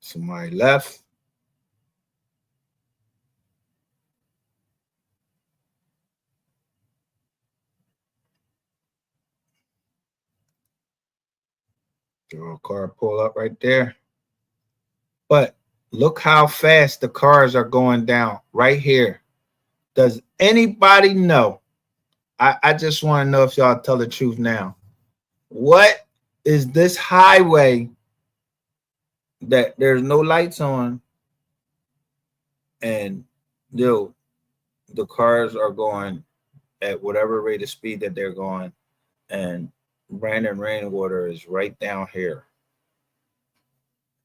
Somebody left. The car pull up right there. But Look how fast the cars are going down right here. Does anybody know? I just want to know if y'all tell the truth now. What is this highway that there's no lights on and yo, the cars are going at whatever rate of speed that they're going, and Brandon Rainwater is right down here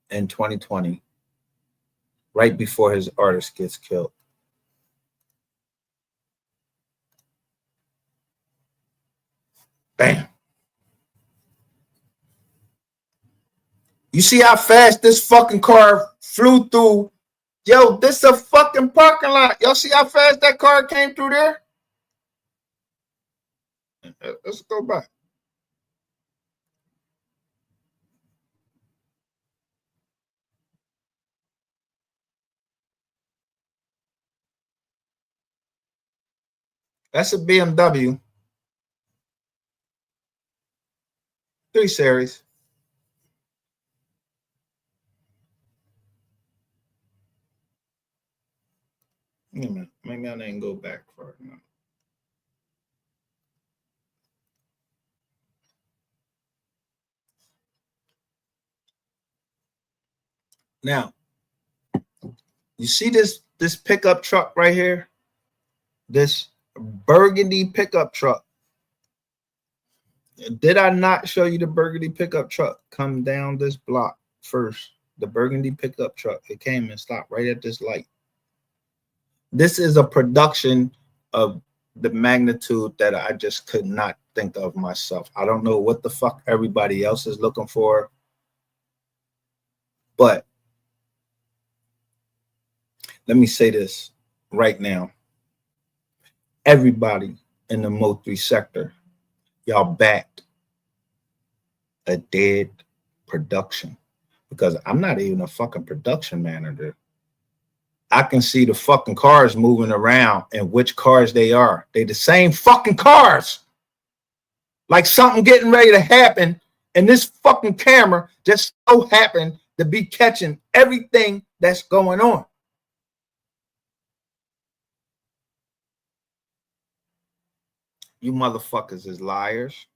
in 2020, right before his artist gets killed. Bam. You see how fast this fucking car flew through? Yo, this is a fucking parking lot. Y'all see how fast that car came through there? Let's go back. That's a BMW 3 Series. Maybe I didn't go back far enough. Now, you see this pickup truck right here? This burgundy pickup truck. Did I not show you the burgundy pickup truck come down this block first? The burgundy pickup truck. It came and stopped right at this light. This is a production of the magnitude that I just could not think of myself. I don't know what the fuck everybody else is looking for, but let me say this right now. Everybody in the MO3 sector, y'all backed a dead production, because I'm not even a fucking production manager. I can see the fucking cars moving around and which cars they are. They the same fucking cars. Like something getting ready to happen, and this fucking camera just so happened to be catching everything that's going on. You motherfuckers is liars.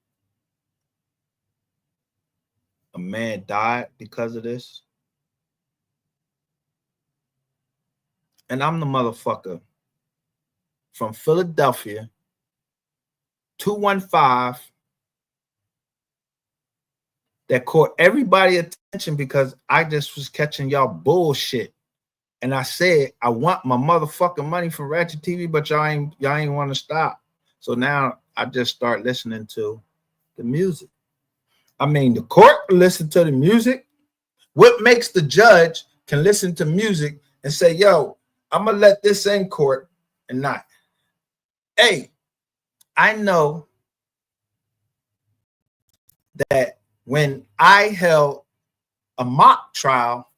A man died because of this. And I'm the motherfucker from Philadelphia, 215, that caught everybody attention because I just was catching y'all bullshit. And I said, I want my motherfucking money from Ratchet TV, but y'all ain't want to stop. So now I just start listening to the music. I mean, the court listen to the music. What makes the judge can listen to music and say, yo, I'm going to let this in court and not. Hey, I know that when I held a mock trial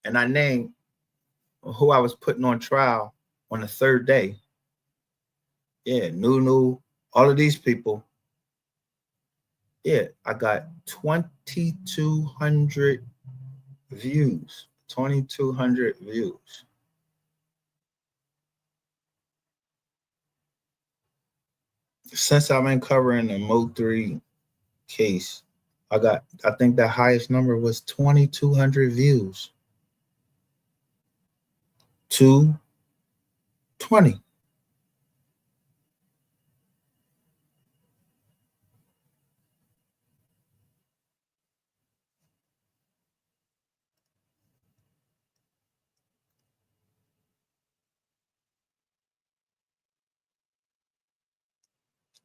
and I named who I was putting on trial on the third day, yeah, Nunu, all of these people, yeah, I got 2,200 views, 2,200 views. Since I've been covering the MO3 case, I think the highest number was 2,200 views. 220.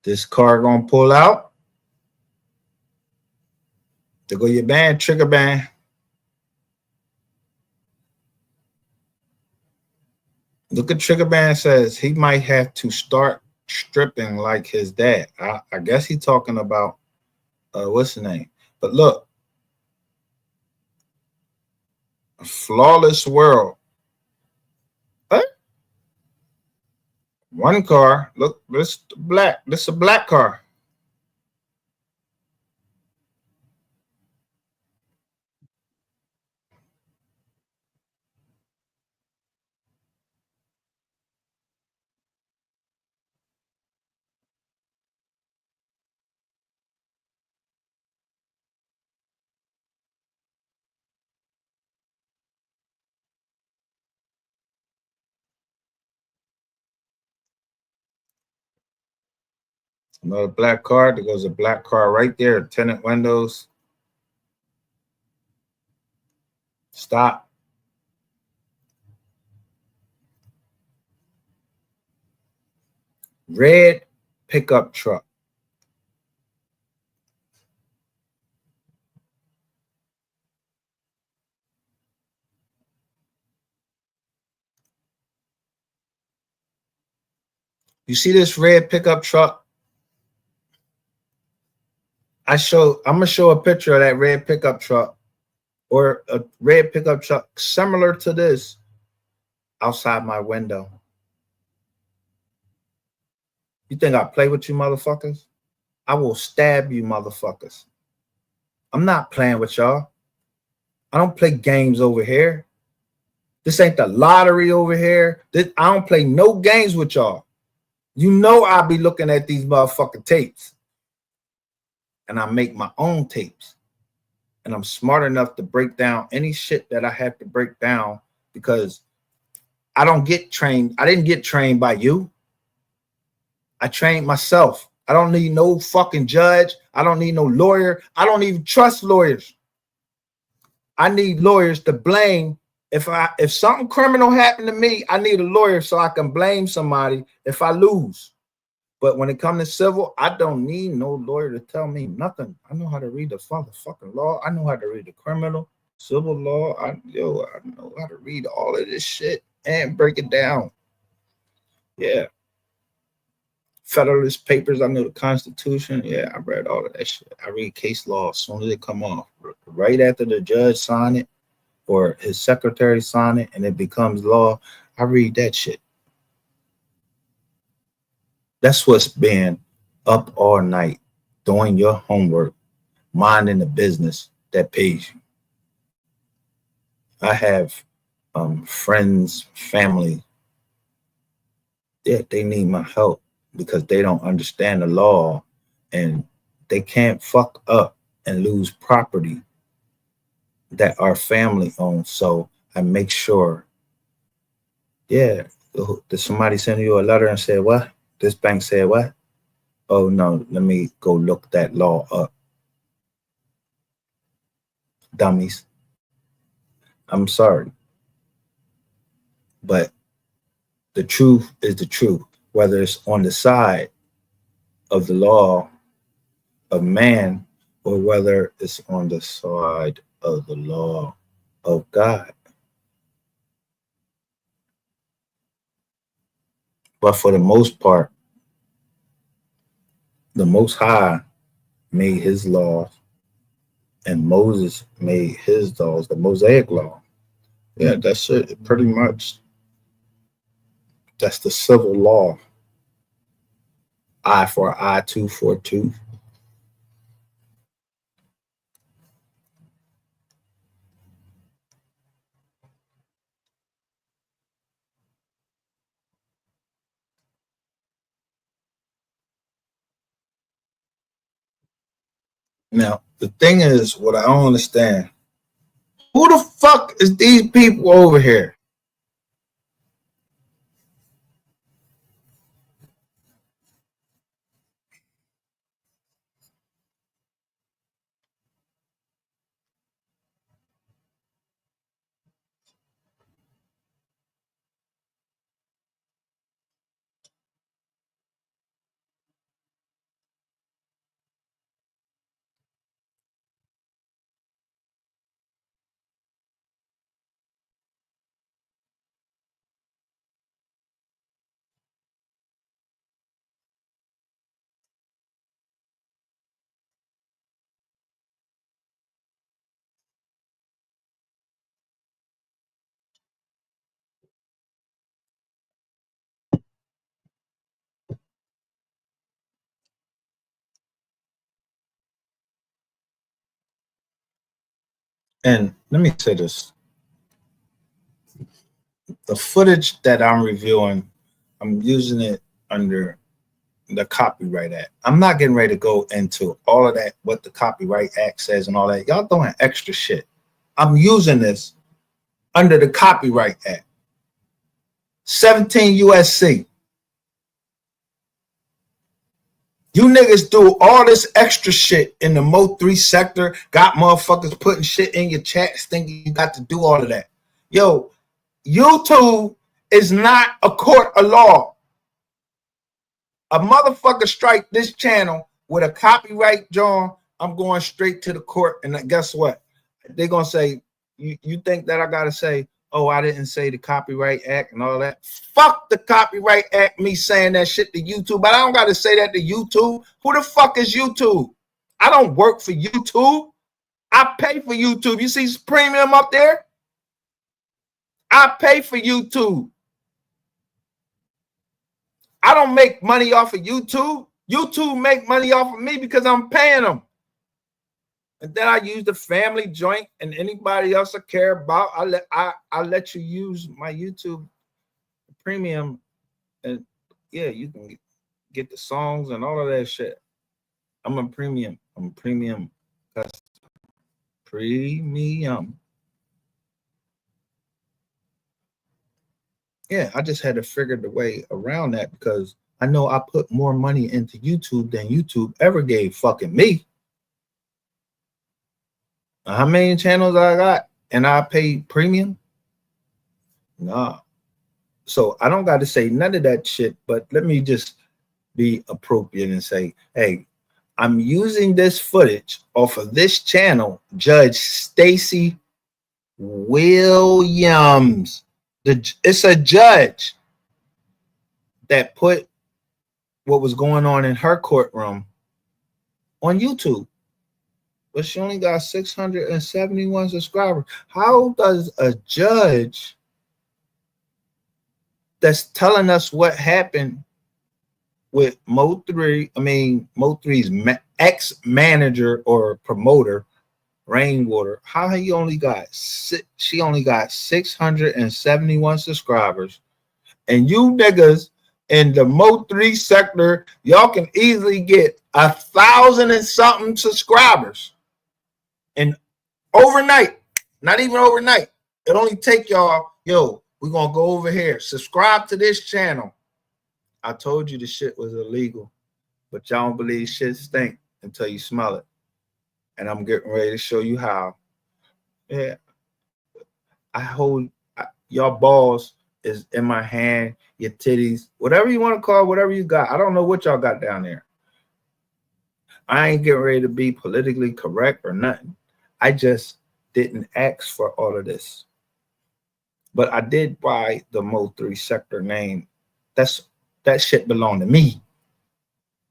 This car gonna pull out. To go your band, trigger band. Look at trigger band says he might have to start stripping like his dad. I guess he's talking about what's the name? But look, a flawless world. Huh? One car. Look, this black. This is a black car. Another black car. There goes a black car right there. Tenant windows. Stop. Red pickup truck. You see this red pickup truck? I'm gonna show a picture of that red pickup truck or a red pickup truck similar to this outside my window. You think I play with you motherfuckers? I will stab you motherfuckers. I'm not playing with y'all. I don't play games over here. This ain't the lottery over here. I don't play no games with y'all. You know I'll be looking at these motherfucking tapes. And I make my own tapes. And I'm smart enough to break down any shit that I have to break down because I don't get trained. I didn't get trained by you. I trained myself. I don't need no fucking judge. I don't need no lawyer. I don't even trust lawyers. I need lawyers to blame. If something criminal happened to me, I need a lawyer so I can blame somebody if I lose. But when it comes to civil, I don't need no lawyer to tell me nothing. I know how to read the fucking law. I know how to read the criminal, civil law. I know how to read all of this shit and break it down. Yeah. Federalist Papers, I know the Constitution. Yeah, I read all of that shit. I read case law as soon as it come off. Right after the judge sign it or his secretary sign it and it becomes law, I read that shit. That's what's been up all night, doing your homework, minding the business that pays you. I have friends, family, they need my help because they don't understand the law and they can't fuck up and lose property that our family owns. So I make sure, yeah, did somebody send you a letter and say, what? This bank said what? Oh, no, let me go look that law up. Dummies. I'm sorry. But the truth is the truth, whether it's on the side of the law of man or whether it's on the side of the law of God. But for the most part, the Most High made his laws and Moses made his laws, the Mosaic law. Yeah, that's it. Pretty much. That's the civil law. Eye for eye, tooth for tooth. Now, the thing is, what I don't understand, who the fuck is these people over here? And let me say this. The footage that I'm reviewing, I'm using it under the Copyright Act. I'm not getting ready to go into all of that, what the Copyright Act says and all that. Y'all doing extra shit. I'm using this under the Copyright Act. 17 USC. You niggas do all this extra shit in the MO3 sector, got motherfuckers putting shit in your chats thinking you got to do all of that. Yo, YouTube is not a court of law. A motherfucker strike this channel with a copyright, John, I'm going straight to the court. And guess what? They're going to say, you think that I got to say, oh, I didn't say the Copyright Act and all that. Fuck the Copyright Act, me saying that shit to YouTube, but I don't got to say that to YouTube. Who the fuck is YouTube? I don't work for YouTube. I pay for YouTube. You see premium up there? I pay for YouTube. I don't make money off of YouTube. YouTube make money off of me because I'm paying them. And then I use the family joint, and anybody else I care about, I let you use my YouTube premium, and yeah, you can get the songs and all of that shit. I'm a premium. I'm a premium customer. Premium. Yeah, I just had to figure the way around that because I know I put more money into YouTube than YouTube ever gave fucking me. How many channels I got and I pay premium? Nah. So I don't got to say none of that shit, but let me just be appropriate and say, hey, I'm using this footage off of this channel, Judge Stacy Williams. It's a judge that put what was going on in her courtroom on YouTube. But she only got 671 subscribers. How does a judge that's telling us what happened with MO3, MO3's ex-manager or promoter, Rainwater, how he only got she only got 671 subscribers, and you niggas in the MO3 sector, y'all can easily get 1,000 and something subscribers. And overnight, not even overnight, it only take y'all, yo, we're gonna go over here, subscribe to this channel. I told you the shit was illegal, but y'all don't believe shit stink until you smell it. And I'm getting ready to show you how. Yeah, I hold your balls is in my hand, your titties, whatever you want to call it, whatever you got. I don't know what y'all got down there. I ain't getting ready to be politically correct or nothing. I just didn't ask for all of this. But I did buy the MO3 sector name. That shit belonged to me.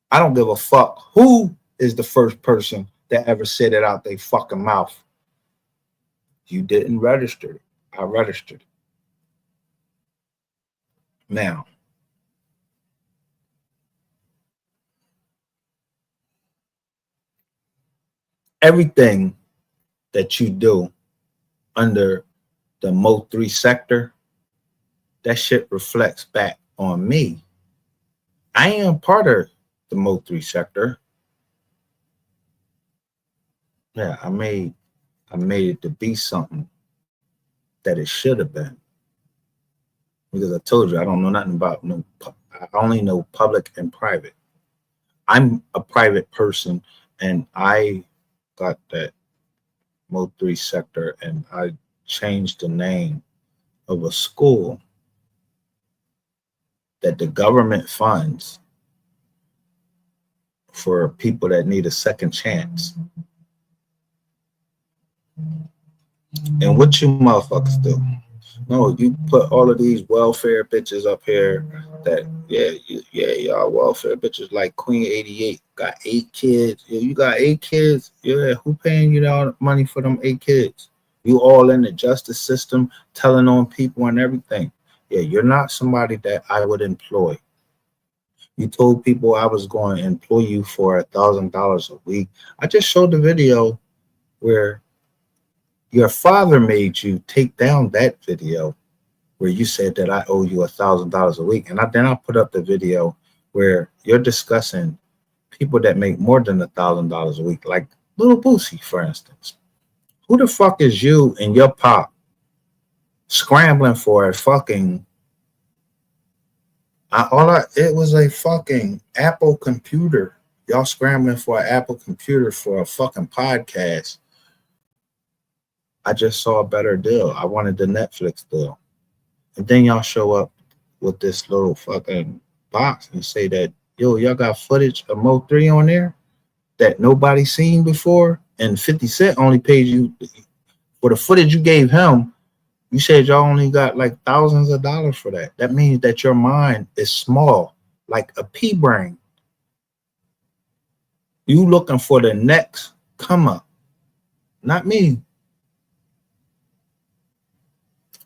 I don't give a fuck who is the first person that ever said it out their fucking mouth. You didn't register it. I registered it. Now, everything that you do under the MO3 sector, that shit reflects back on me. I am part of the MO3 sector. Yeah, I made it to be something that it should have been. Because I told you I don't know nothing about I only know public and private. I'm a private person, and I got that MO3 sector, and I changed the name of a school that the government funds for people that need a second chance. And what you motherfuckers do? No, you put all of these welfare bitches up here that, y'all welfare bitches like Queen 88, got 8 kids. Yeah, you got 8 kids. Yeah, who paying you all the money for them 8 kids? You all in the justice system, telling on people and everything. Yeah, you're not somebody that I would employ. You told people I was going to employ you for $1,000 a week. I just showed the video where your father made you take down that video where you said that I owe you $1,000 a week. And then I put up the video where you're discussing people that make more than $1,000 a week, like Little Boosie, for instance. Who the fuck is you and your pop scrambling for a fucking, it was a fucking Apple computer y'all scrambling for an Apple computer for a fucking podcast. I just saw a better deal. I wanted the Netflix deal. And then y'all show up with this little fucking box and say that, yo, y'all got footage of MO3 on there that nobody seen before. And 50 Cent only paid you for the footage you gave him. You said y'all only got like thousands of dollars for that. That means that your mind is small, like a pea brain. You looking for the next come up, not me.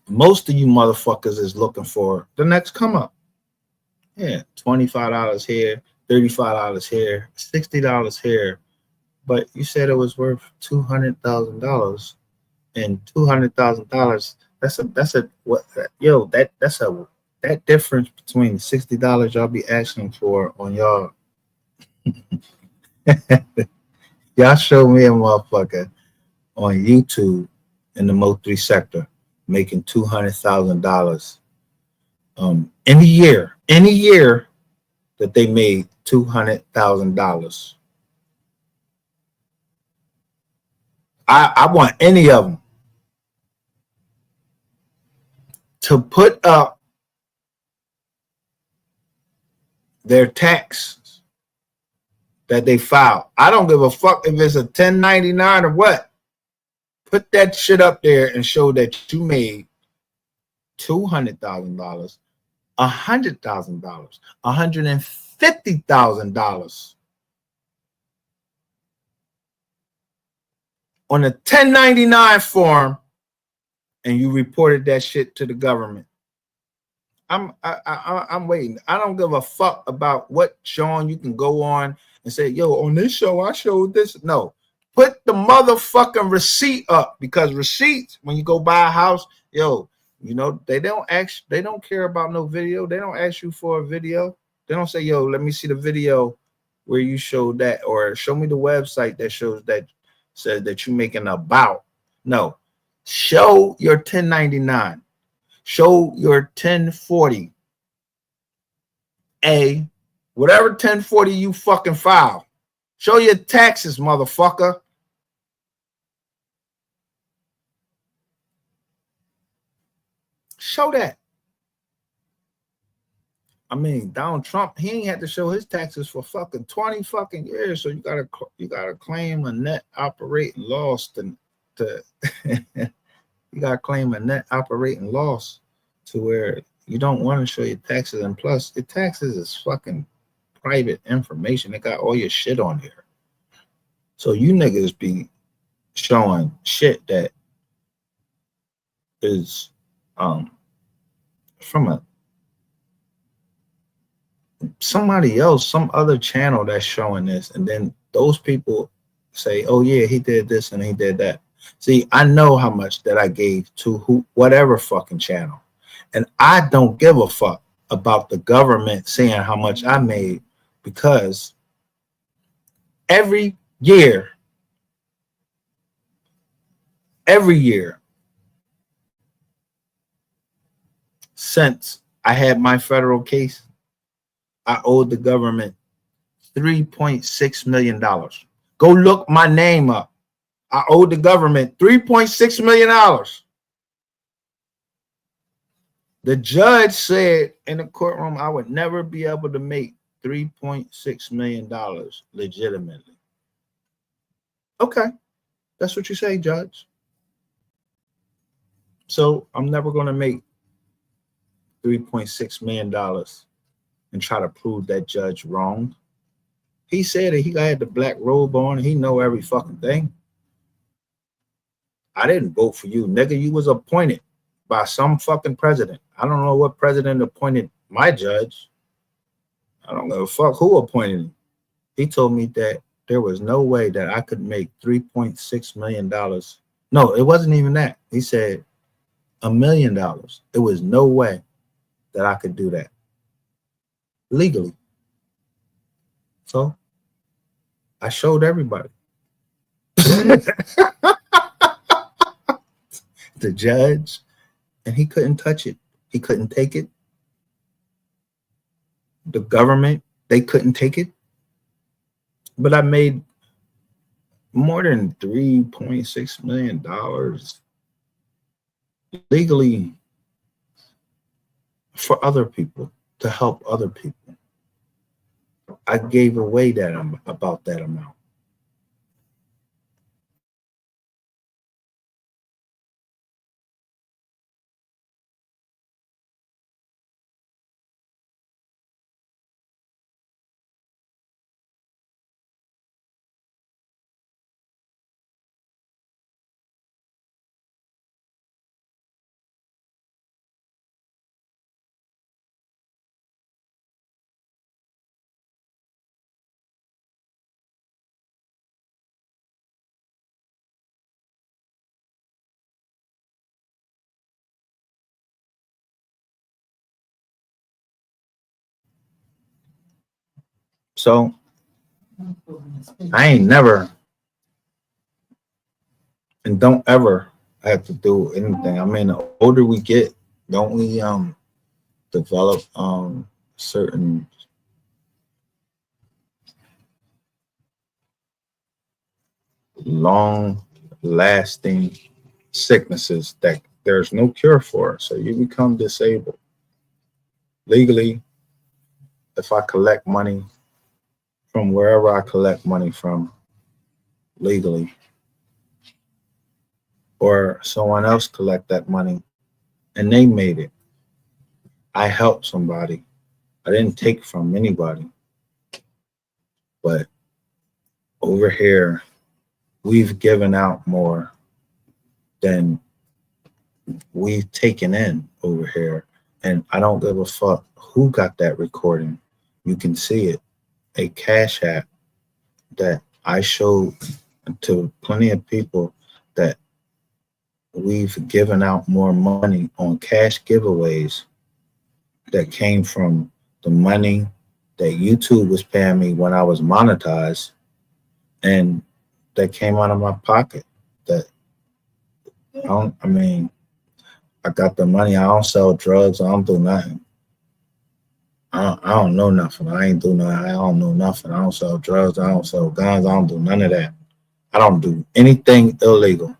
Most of you motherfuckers is looking for the next come up. Yeah, $25 here, $35 here, $60 here. But you said it was worth $200,000, and $200,000. That's that difference between $60 y'all be asking for on y'all. Y'all show me a motherfucker on YouTube in the MO3 sector making $200,000 in a year that they made $200,000. I want any of them to put up their tax that they filed. I don't give a fuck if it's a 1099 or what. Put that shit up there and show that you made $200,000, $100,000, $150,000 on a 1099 form, and you reported that shit to the government. I'm waiting. I don't give a fuck about what Sean you can go on and say, yo, on this show I showed this. No, put the motherfucking receipt up, because receipts, when you go buy a house, yo, you know, they don't care about no video. They don't ask you for a video. They don't say, yo, let me see the video where you showed that, or show me the website that shows that, says that you're making about. No, show your 1099. Show your 1040. Whatever 1040 you fucking file. Show your taxes, motherfucker. Show that. I mean, Donald Trump, he ain't had to show his taxes for fucking 20 fucking years. So you gotta claim a net operating loss to you gotta claim a net operating loss to where you don't want to show your taxes. And plus, your taxes is fucking private information. They got all your shit on here. So you niggas be showing shit that is from somebody else, some other channel that's showing this, and then those people say, oh yeah, he did this and he did that. See, I know how much that I gave to whatever fucking channel, and I don't give a fuck about the government saying how much I made, because every year since I had my federal case, I owed the government $3.6 million. Go look my name up. I owed the government $3.6 million. The judge said in the courtroom I would never be able to make $3.6 million legitimately. Okay, that's what you say, Judge. So I'm never going to make $3.6 million and try to prove that judge wrong. He said that he had the black robe on and he know every fucking thing. I didn't vote for you, nigga. You was appointed by some fucking president. I don't know what president appointed my judge. I don't give a fuck who appointed him. He told me that there was no way that I could make $3.6 million. No, it wasn't even that. He said $1 million. There was no way that I could do that legally. So I showed everybody. The judge, and he couldn't touch it. He couldn't take it. The government, they couldn't take it. But I made more than $3.6 million legally for other people, to help other people. I gave away about that amount. So I ain't never and don't ever have to do anything. I mean, the older we get, don't we develop certain long lasting sicknesses that there's no cure for. So you become disabled. Legally, if I collect money from wherever I collect money from legally, or someone else collect that money and they made it, I helped somebody. I didn't take from anybody. But over here, we've given out more than we've taken in over here. And I don't give a fuck who got that recording. You can see it. A Cash App that I showed to plenty of people that we've given out more money on cash giveaways that came from the money that YouTube was paying me when I was monetized, and that came out of my pocket. That I mean, I got the money. I don't sell drugs. I don't do nothing. I don't know nothing. I ain't do nothing. I don't know nothing. I don't sell drugs. I don't sell guns. I don't do none of that. I don't do anything illegal.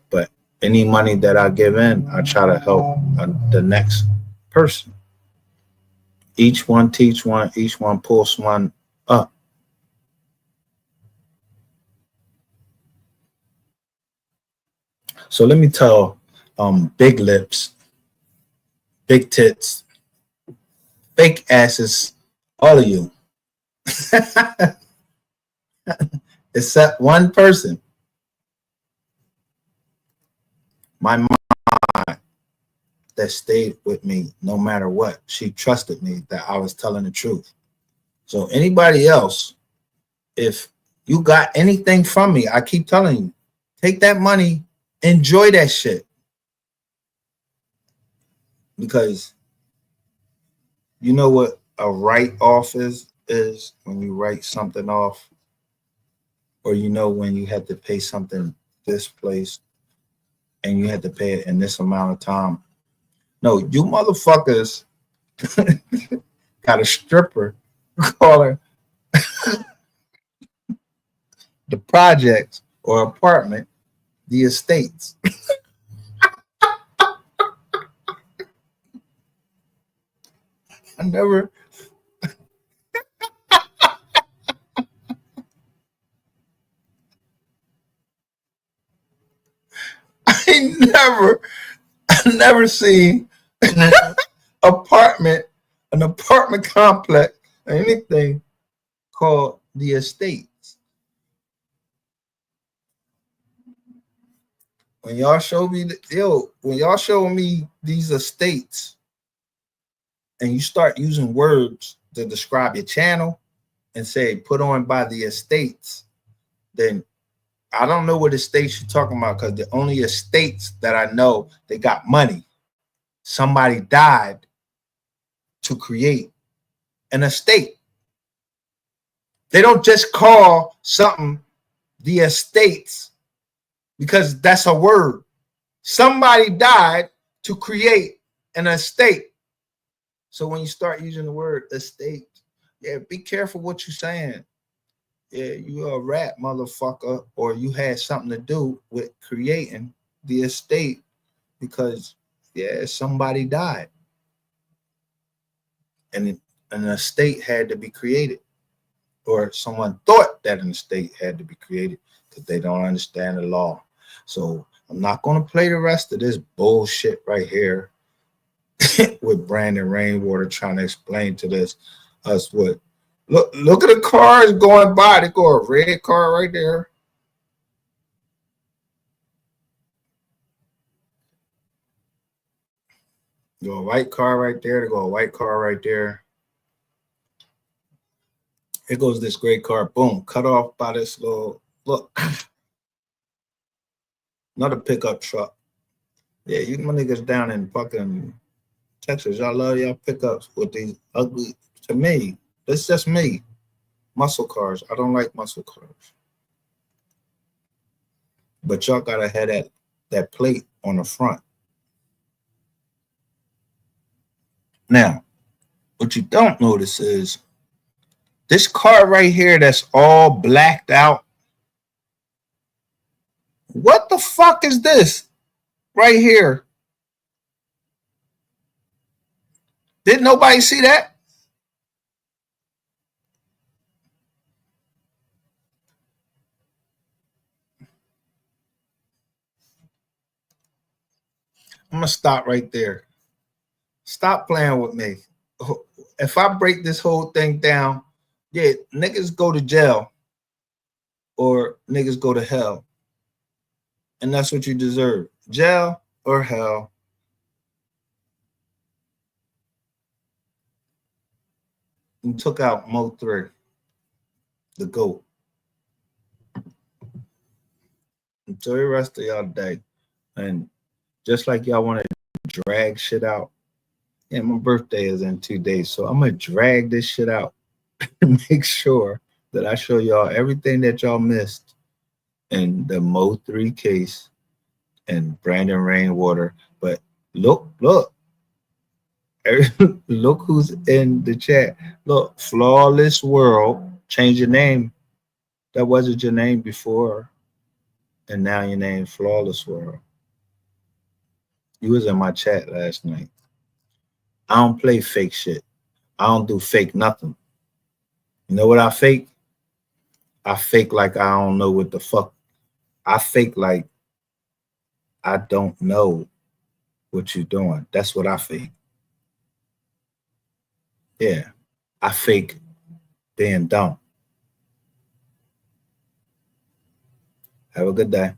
But any money that I give in, I try to help the next person. Each one teach one. Each one pulls one up. So let me tell big lips, big tits, fake asses, all of you, except one person. My mom that stayed with me no matter what. She trusted me that I was telling the truth. So anybody else, if you got anything from me, I keep telling you, take that money, enjoy that shit. Because you know what a write-off is when you write something off, or you know when you had to pay something this place and you had to pay it in this amount of time. No, you motherfuckers got a stripper call her the projects or apartment, the estates. I never I never seen apartment, an apartment complex, or anything called the estates. When y'all show me when y'all show me these estates and you start using words to describe your channel and say put on by the estates, then I don't know what estates you're talking about, because the only estates that I know, they got money. Somebody died to create an estate. They don't just call something the estates because that's a word. Somebody died to create an estate. So when you start using the word estate, yeah, be careful what you're saying. Yeah, you a rat motherfucker, or you had something to do with creating the estate because yeah, somebody died and an estate had to be created, or someone thought that an estate had to be created because they don't understand the law. So I'm not gonna play the rest of this bullshit right here with Brandon Rainwater trying to explain to us what. Look at the cars going by. They go a red car right there. Go a white car right there. They go a white car right there. Here goes this gray car. Boom, cut off by this little look. Another pickup truck. Yeah, you my niggas down in fucking Texas. Y'all love y'all pickups with these ugly. To me, it's just me. Muscle cars. I don't like muscle cars. But y'all gotta have that plate on the front. Now, what you don't notice is this car right here that's all blacked out. What the fuck is this right here? Did nobody see that? I'm gonna stop right there. Stop playing with me. If I break this whole thing down, yeah, niggas go to jail or niggas go to hell. And that's what you deserve. Jail or hell. And took out MO3, the GOAT. Enjoy the rest of y'all day. And just like y'all want to drag shit out, yeah, my birthday is in 2 days. So I'm going to drag this shit out and make sure that I show y'all everything that y'all missed in the MO3 case and Brandon Rainwater. But look, look who's in the chat. Look, Flawless World. Change your name. That wasn't your name before. And now your name Flawless World. You was in my chat last night. I don't play fake shit. I don't do fake nothing. You know what I fake? I fake like I don't know what the fuck. I fake like I don't know what you're doing. That's what I fake. Yeah. I fake being dumb. Have a good day.